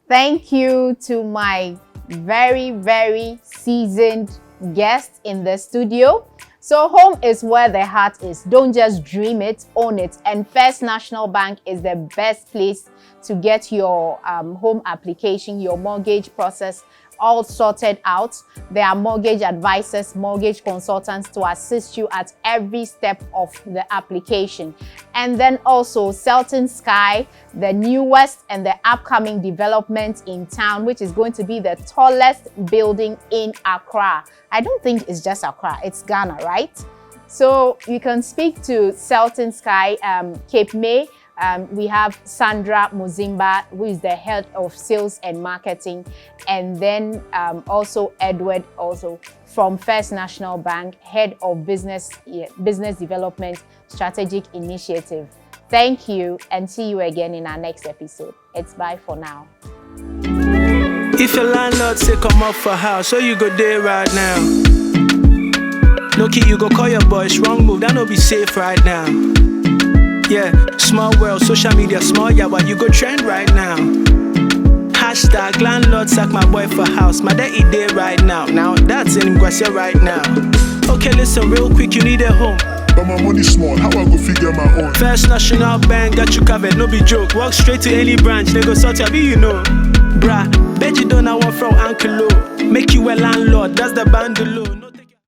Speaker 3: Thank you to my very, very seasoned guest in the studio. So home is where the heart is. Don't just dream it, own it. And First National Bank is the best place to get your home application, your mortgage process all sorted out. There are mortgage advisors, mortgage consultants to assist you at every step of the application. And then also Selton Skye, the newest and the upcoming development in town, which is going to be the tallest building in Accra. I don't think it's just Accra, it's Ghana, right? So you can speak to Selton Skye, Capemay. We have Sandra Mudzimba, who is the head of sales and marketing, and then also Edward, also from First National Bank, head of business development strategic initiative. Thank you, and see you again in our next episode. It's bye for now.
Speaker 1: If your landlord say come up for house, so you go there right now. No key, you go call your boys, wrong move, that no be safe right now. Yeah, small world, social media, small yeah, but you go trend right now. Hashtag landlord sack my boy for house, my daddy there right now. Now that's in Ngwase right now. Okay, listen real quick, you need a home.
Speaker 2: But my money small, how I go figure my own?
Speaker 1: First National Bank got you covered, no be joke. Walk straight to any branch, they go sort ya, be you know. Bruh, bet you don't want from Uncle Lo. Make you a landlord, that's the bundle.